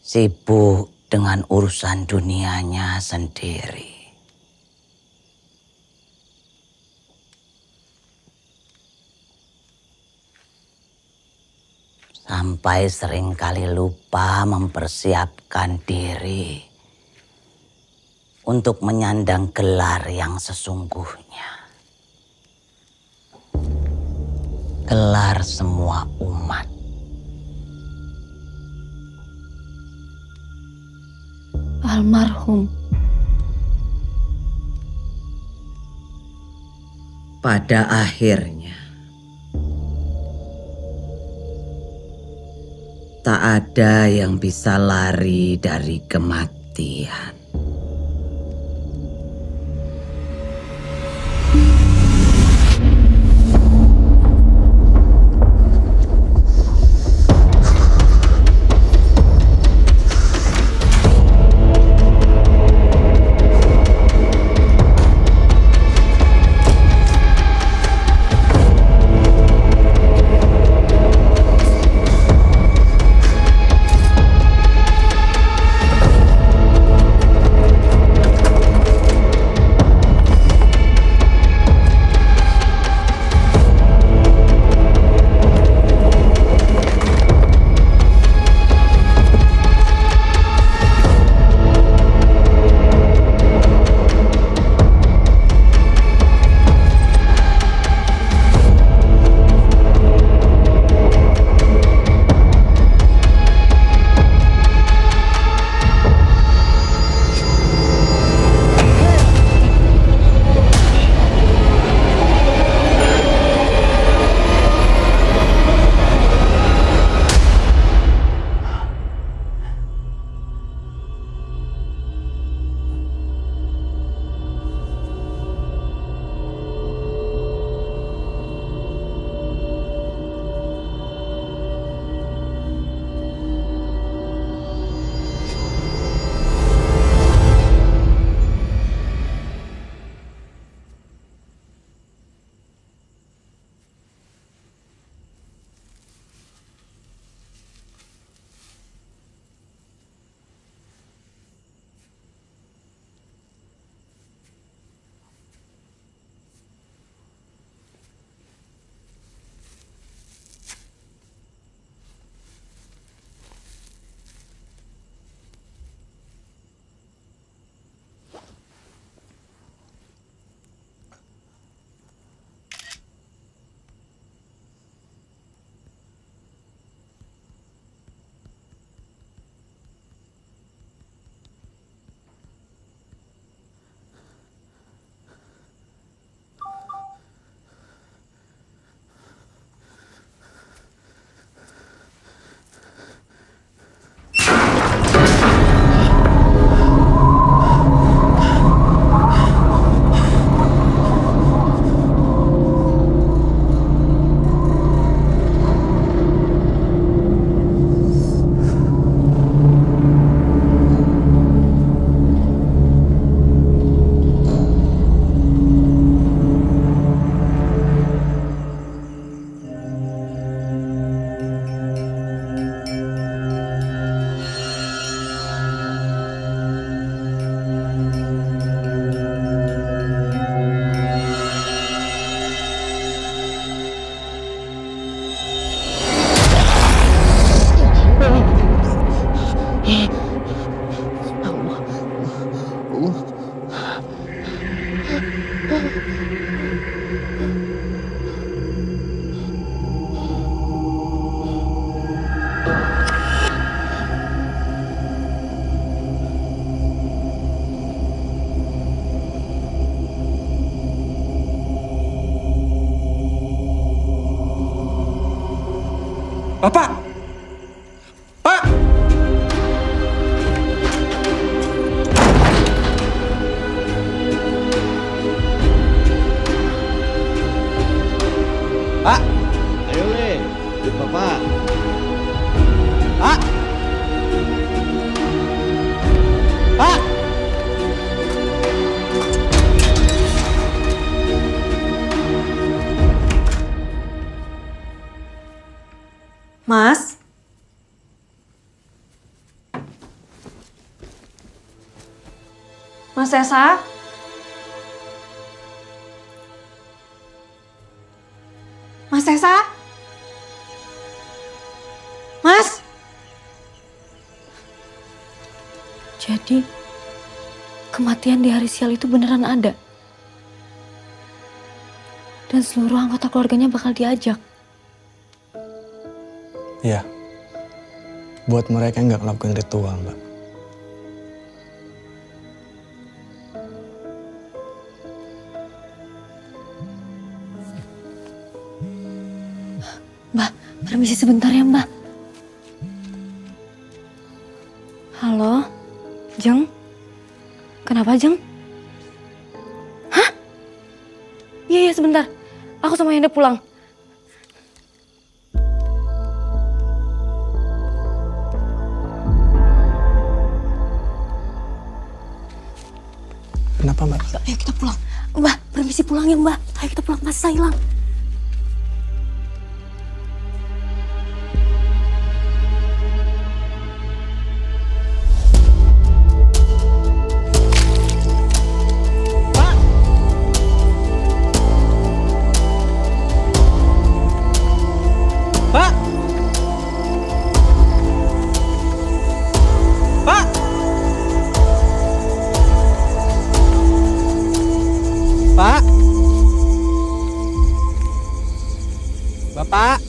Sibuk dengan urusan dunianya sendiri. Sampai seringkali lupa mempersiapkan diri untuk menyandang gelar yang sesungguhnya. Gelar semua umat. Almarhum. Pada akhirnya, tak ada yang bisa lari dari kematian. Bapak! Pak! Pak! Ayo Le, ikut Bapak. Pak! Pak! Mas? Mas Esa? Mas Esa? Mas? Jadi, kematian di hari sial itu beneran ada? Dan seluruh anggota keluarganya bakal diajak? Iya. Buat mereka yang nggak ngelakuin ritual, Mbak. Mbak, permisi sebentar ya Mbak. Halo, Jeng? Kenapa Jeng? Hah? Iya sebentar. Aku sama Yanda pulang. Kenapa, Mbak? Ayo kita pulang. Mbak, permisi pulang ya Mbak. Ayo kita pulang, Mas hilang. Pak! Pak! Pak! Bapak!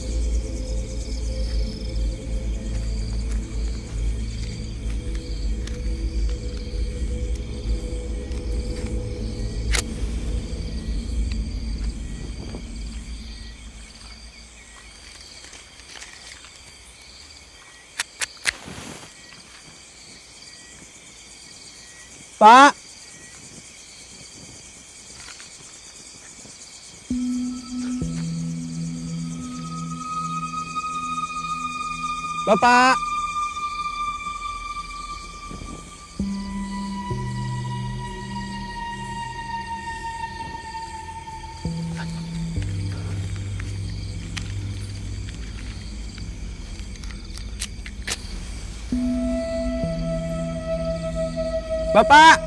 Pak! Bapak! Bapak!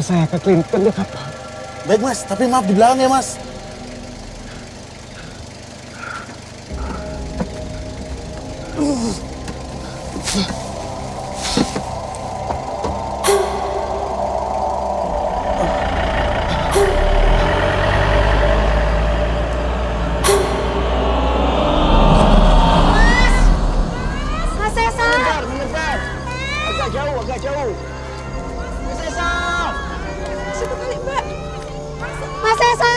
antar saya ke klinik terdekat, Pak. Baik mas, tapi maaf di belakang ya mas. Mas Esa! Agak jauh, agak jauh. Situ kali Mbak. Mas Esa!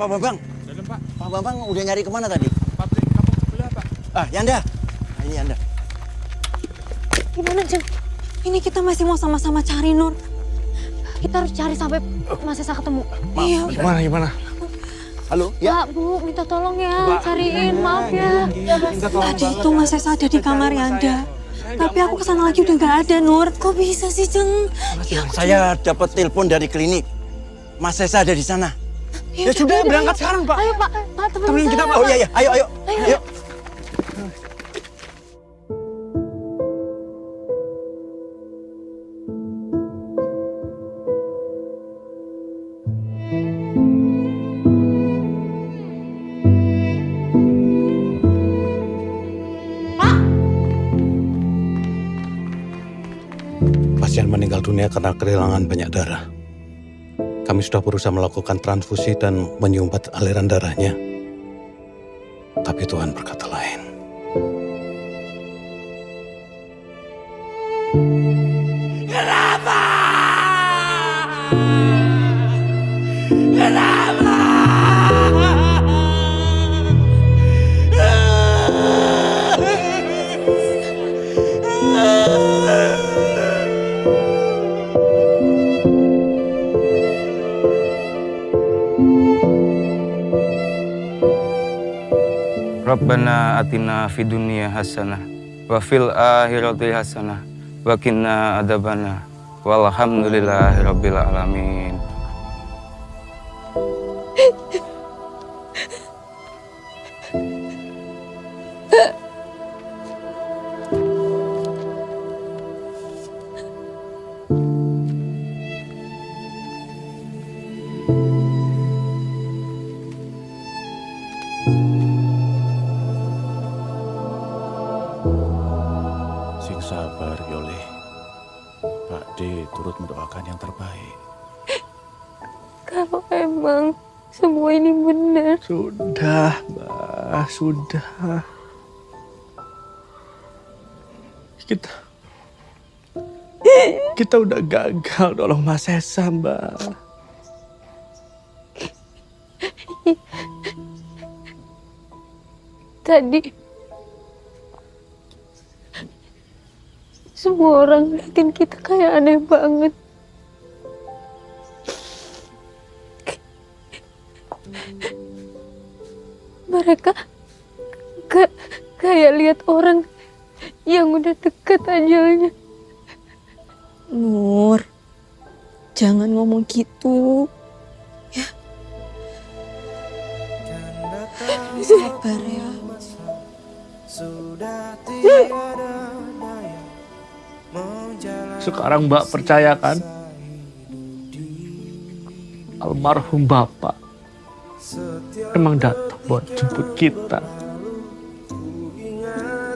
Pak Bambang. Dalam, Pak. Pak Bambang udah nyari kemana tadi? Pabrik kampung sebelah, Pak. Ah, Yanda. Nah, ini Yanda. Gimana, Jeng? Ini kita masih mau sama-sama cari Nur. Kita harus cari sampai Mas Esa ketemu. Iya. Gimana? Halo? Pak, Bu, minta tolong ya, cariin. Maaf ya. Tadi itu Mas Esa ada di kamar Yanda. Tapi aku kesana lagi udah nggak ada, Nur. Kok bisa sih, Jeng? Saya dapat telepon dari klinik. Mas Esa ada di sana. Ya sudah, berangkat sekarang, Pak. Ayo, Pak. Pak, Temenin kita, Pak. Oh iya, ayo. Ayo. pasien meninggal dunia karena kehilangan banyak darah. Kami sudah berusaha melakukan transfusi dan menyumbat aliran darahnya. Tapi Tuhan berkata lain. Kenapa? Kenapa? Rabbana atina fid dunya hasanah wa fil akhirati hasanah wa qina adzabana walhamdulillahi rabbil alamin. Sing sabar, Yole. Pak D turut mendoakan yang terbaik. Kalau emang semua ini benar. Sudah, Mbak, sudah. Kita udah gagal nolong Mas Sesa, Mbak. Tadi semua orang ngeliatin kita kayak aneh banget. Mereka kayak lihat orang yang udah dekat ajalnya. Nur, jangan ngomong gitu. Ya. Sabar ya. Sekarang Mbak percayakan almarhum Bapak emang datang buat jemput kita.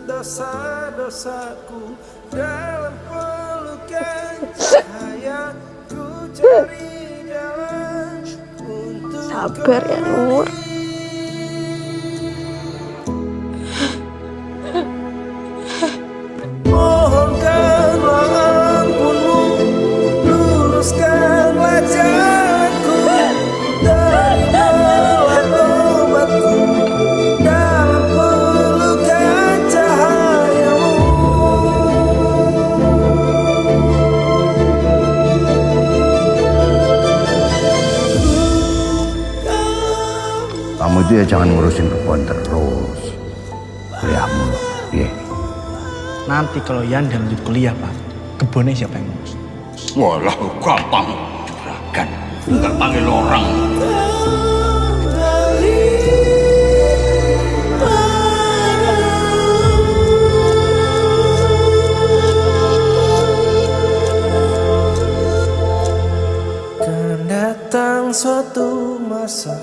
Dosa-dosaku dalam pelukan cahayaku cari jalan untuk sabar ya Nur. Mohonkanlah ampunmu, luruskanlah jalanku dari dalam obatku dalam pelukan cahayamu. Kamu itu ya jangan ngurusin kebun terus. Kuliah mulu, ya. Nanti kalau Yanda lanjut kuliah, Pak, kebunnya siapa yang ngurus? Walah, gampang. Juragan, tinggal panggil orang. Kan datang suatu masa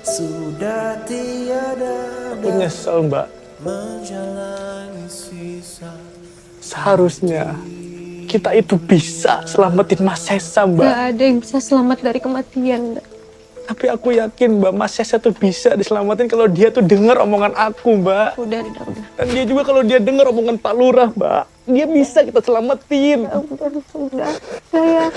sudah tiada Aku nyesel, Mbak. menjalani sisa. Seharusnya kita itu bisa selamatin Mas Sesa, Mbak. Gak ada yang bisa selamat dari kematian. Tapi aku yakin Mbak, Mas Sesa tuh bisa diselamatin kalau dia tuh denger omongan aku, Mbak. Udah. Dan dia juga kalau dia denger omongan Pak Lurah, Mbak, dia bisa kita selamatin. Udah. Saya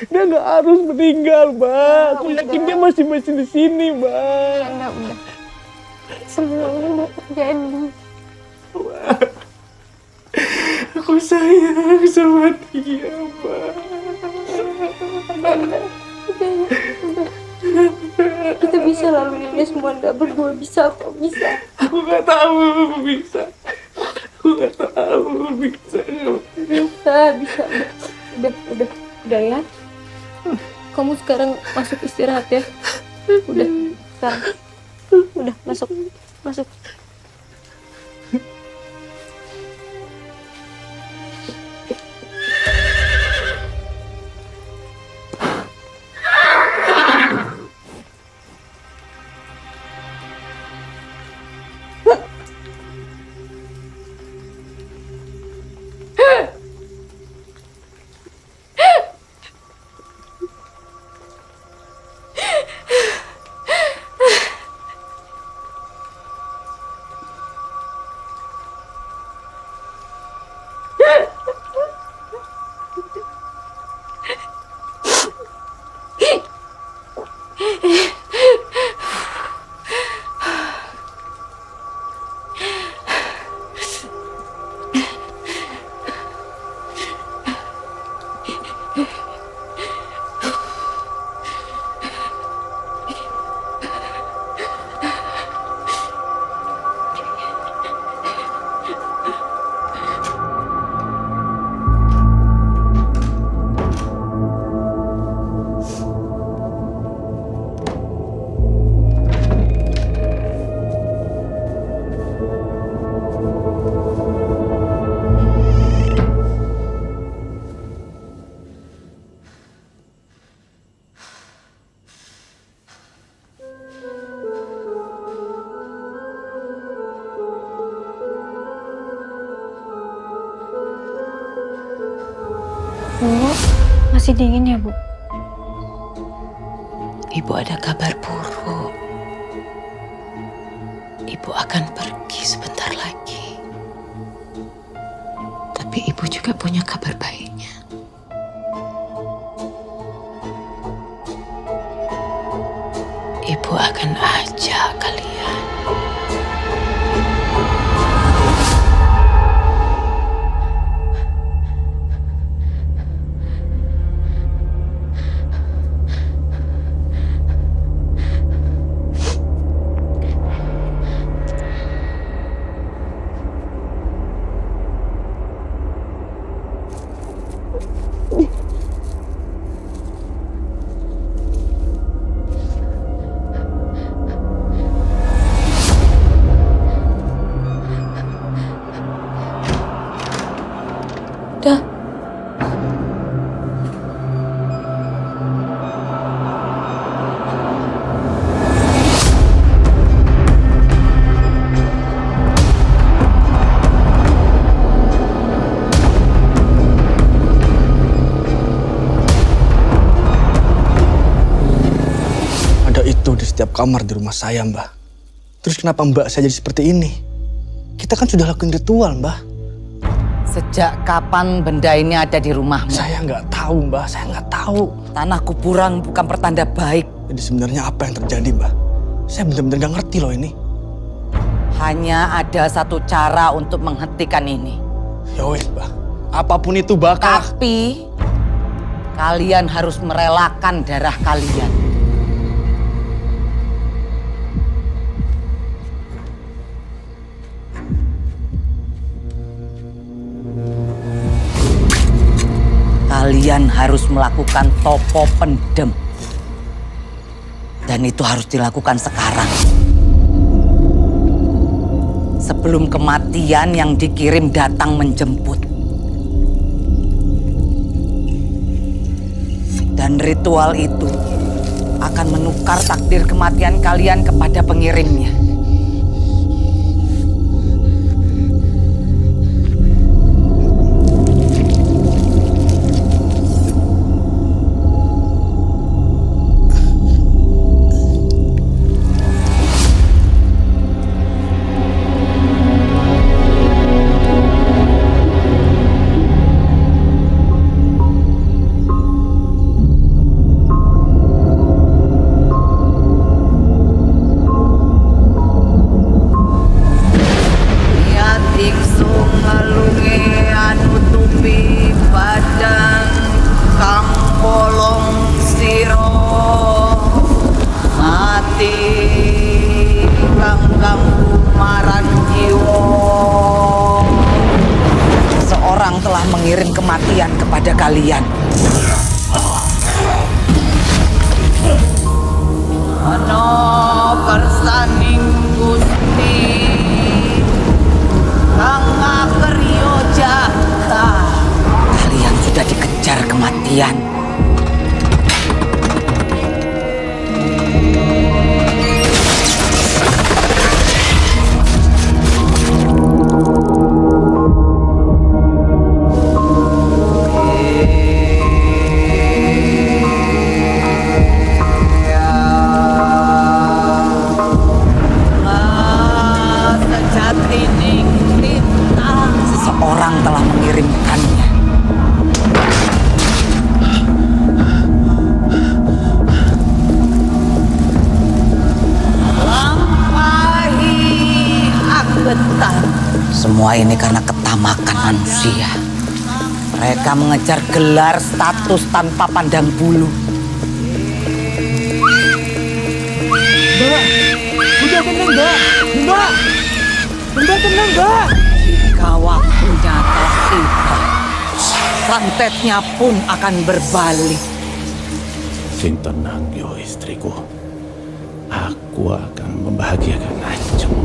Dia nggak harus meninggal, Mbak. Aku yakin dia masih di sini, Mbak. udah. Semua ini udah terjadi. Aku sayang sama dia, Mbak. Udah. Kita bisa laluin ini semua, nggak berdua bisa kok, bisa. Aku nggak tahu bisa. Aku nggak tahu bisa. Bisa. Udah ya. Kamu sekarang masuk istirahat ya. Udah, sekarang. Udah, masuk. Bu, masih dingin ya, Bu? Ibu ada kabar buruk. Ibu akan pergi sebentar lagi. Tapi ibu juga punya kabar baiknya. Ibu akan ajak kalian. Dah. Ada itu di setiap kamar di rumah saya, Mbah. Terus kenapa Mbak saya jadi seperti ini? Kita kan sudah lakuin ritual, Mbah. Sejak kapan benda ini ada di rumahmu? Saya nggak tahu, Mbah. Saya nggak tahu. Tanah kuburan bukan pertanda baik. Jadi sebenarnya apa yang terjadi, Mbah? Saya benar-benar nggak ngerti loh ini. Hanya ada satu cara untuk menghentikan ini. Ya wes, Mbah. Apapun itu bakal... Tapi kalian harus merelakan darah kalian. Kalian harus melakukan topo pendem. Dan itu harus dilakukan sekarang. Sebelum kematian yang dikirim datang menjemput. Dan ritual itu akan menukar takdir kematian kalian kepada pengirimnya. Seseorang telah mengirim kematian kepada kalian. Ono kersaning Gusti kang ngakeryo jaga. Kalian sudah dikejar kematian. Seseorang telah mengirimkannya. Lampahi agetan. Semua ini karena ketamakan manusia. Mereka mengejar gelar status tanpa pandang bulu. Mbak, udah tenang, Mbak. Mbak, Mbak tenang, Mbak. Jika waktunya telah tiba, santetnya pun akan berbalik. Sing tenang yo istriku. Aku akan membahagiakan Ajeng.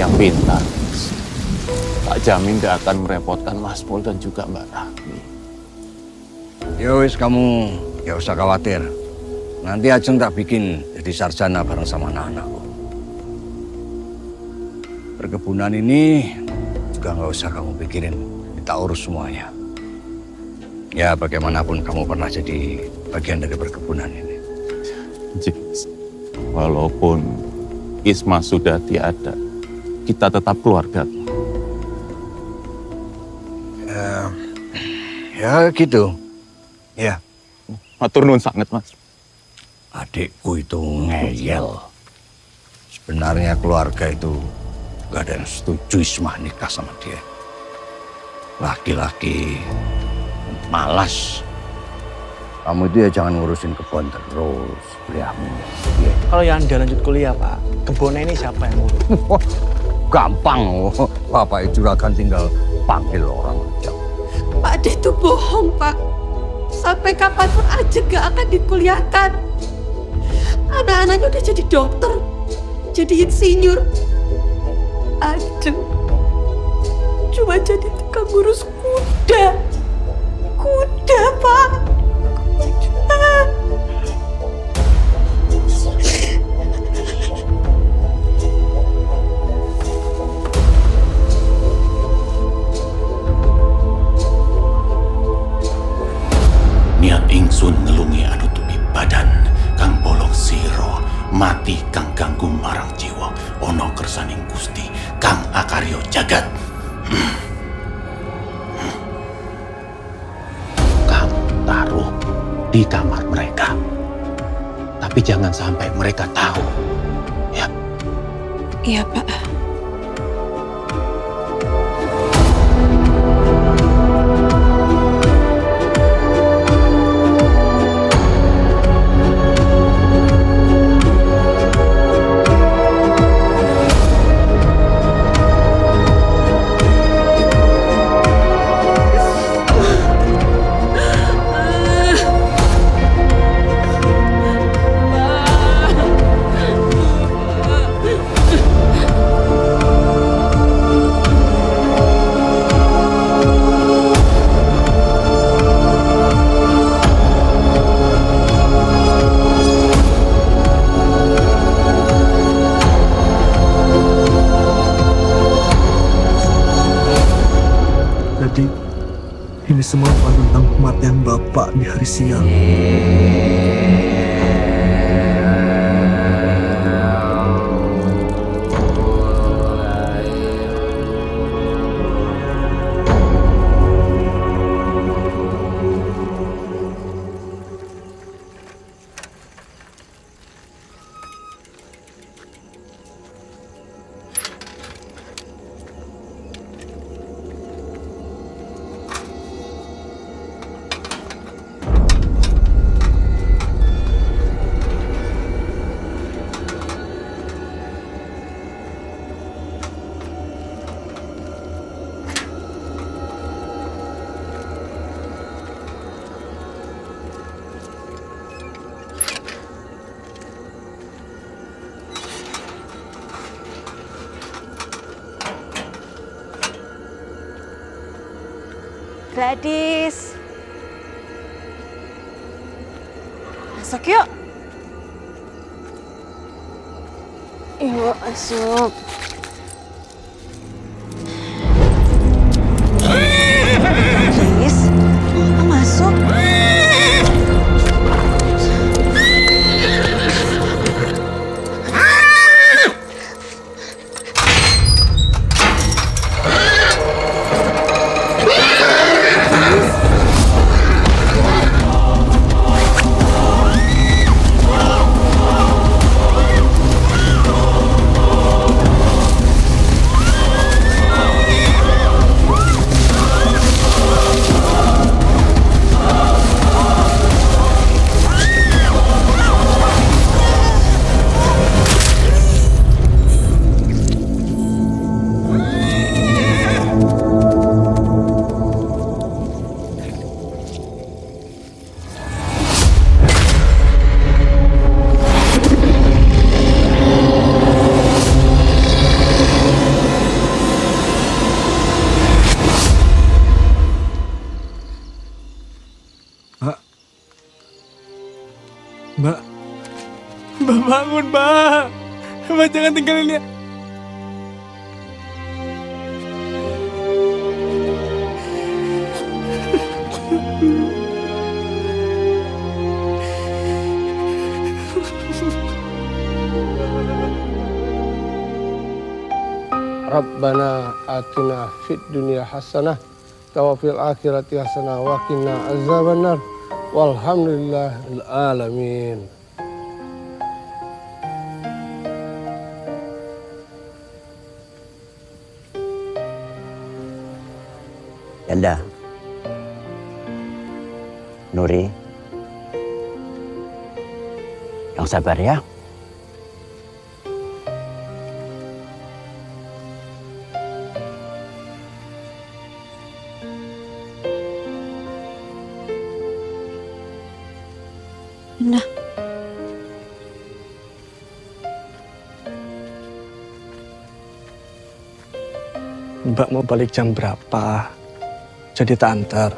yang pintar. Tak jamin gak akan merepotkan Mas Pol dan juga Mbak Rahmi. Yowis, kamu gak usah khawatir. Nanti Ajeng tak bikin jadi sarjana bareng sama anak-anakku. Perkebunan ini juga nggak usah kamu pikirin, kita urus semuanya. Ya bagaimanapun kamu pernah jadi bagian dari perkebunan ini. Jis, walaupun Isma sudah tiada, kita tetap keluarga. Ya gitu. Ya. Matur nuwun sangat, Mas. Adikku itu ngeyel. Sebenarnya keluarga itu gak ada yang setuju Isma nikah sama dia. Laki-laki malas. Kamu itu ya jangan ngurusin kebun terus, kuliahmu. Ya. Kalau Yanda lanjut kuliah, Pak, kebunnya ini siapa yang ngurus? Gampang, Bapak Juragan tinggal panggil orang aja. Pak Ade itu bohong, Pak. Sampai kapanpun Ajeng gak akan dikuliahkan. Anak-anaknya udah jadi dokter, jadi insinyur. Ajeng cuma jadi tukang ngurus kuda. Kuda, Pak. Kuda. mati kang ganggu marang jiwa ana kersaning Gusti kang akarya jagat. Kamu taruh di kamar mereka. Tapi jangan sampai mereka tahu. Ya. Iya, Pak. Jadi, ini semua tentang kematian Bapak di hari siang. Gadis. Masuk yuk. Yuk, masuk. Gadis, masuk. Mbak. Mbak bangun, Mbak. Mbak jangan tinggalin dia. Rabbana atina fid dunya hasanah wa fil akhirati hasanah wa qina azabannar. Walhamdulillahil alamin. Yanda, Nuri, yang sabar ya. Nah, Mbak mau balik jam berapa? Jadi tak antar.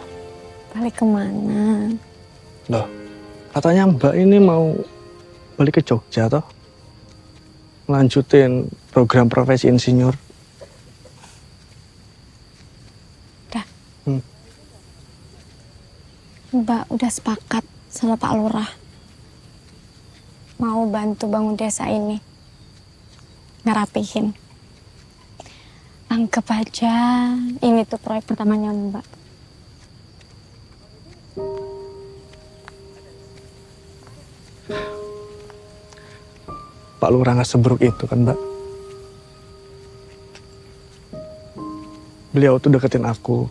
balik kemana? Loh, katanya Mbak ini mau balik ke Jogja toh? Lanjutin program profesi insinyur. Udah. Mbak udah sepakat sama Pak Lurah. mau bantu bangun desa ini. Ngerapihin. Anggap aja ini tuh proyek pertamanya Mbak. Pak Lurah nggak seburuk itu kan, Mbak. Beliau tuh deketin aku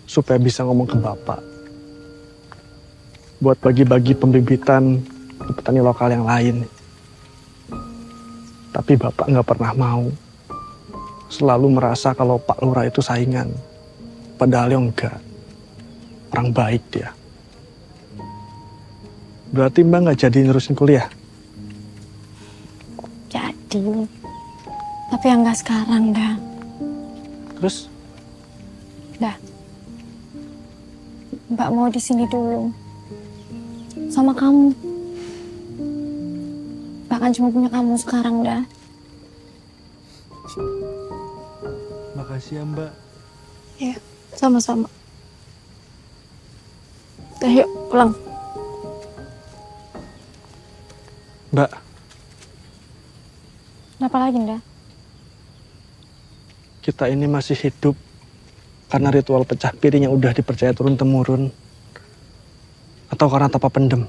supaya bisa ngomong ke Bapak. Buat bagi-bagi pembibitan ke petani lokal yang lain. Tapi Bapak nggak pernah mau. Selalu merasa kalau Pak Lurah itu saingan. Padahal yang enggak. Orang baik dia. Berarti Mbak nggak jadi nerusin kuliah? Jadi. Tapi yang nggak sekarang dah. Terus? Dah. Mbak mau di sini dulu. Sama kamu. Bahkan cuma punya kamu sekarang dah. Makasih ya Mbak. Iya, sama-sama. Dah yuk pulang. Mbak. Kenapa lagi dah? Kita ini masih hidup karena ritual pecah piring yang udah dipercaya turun-temurun. Atau karena tanpa pendem.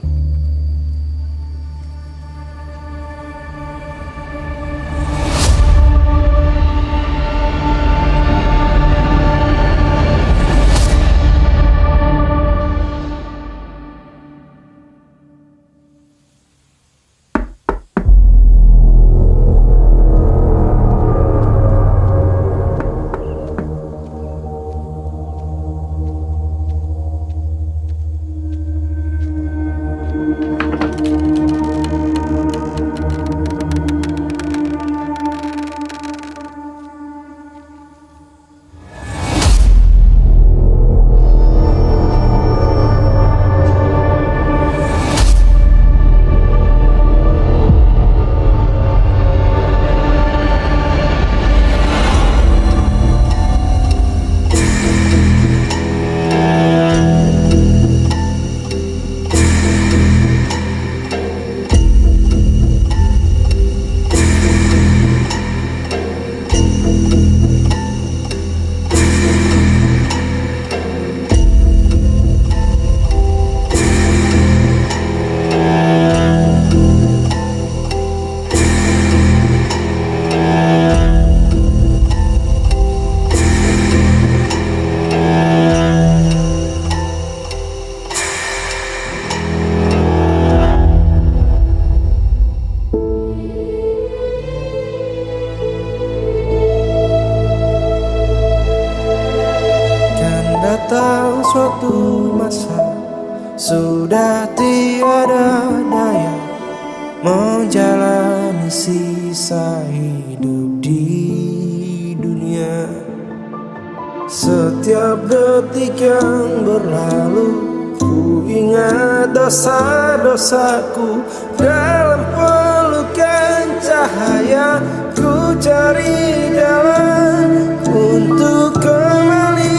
Datang suatu masa sudah tiada daya menjalani sisa hidup di dunia. Setiap detik yang berlalu ku ingat dosa-dosaku. Dalam pelukan cahaya ku cari jalan untuk kembali.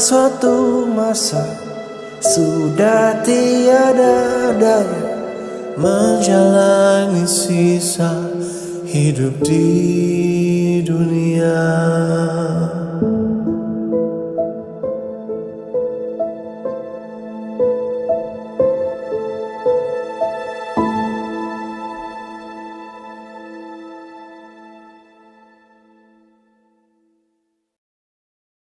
Suatu masa sudah tiada daya menjalani sisa hidup di dunia.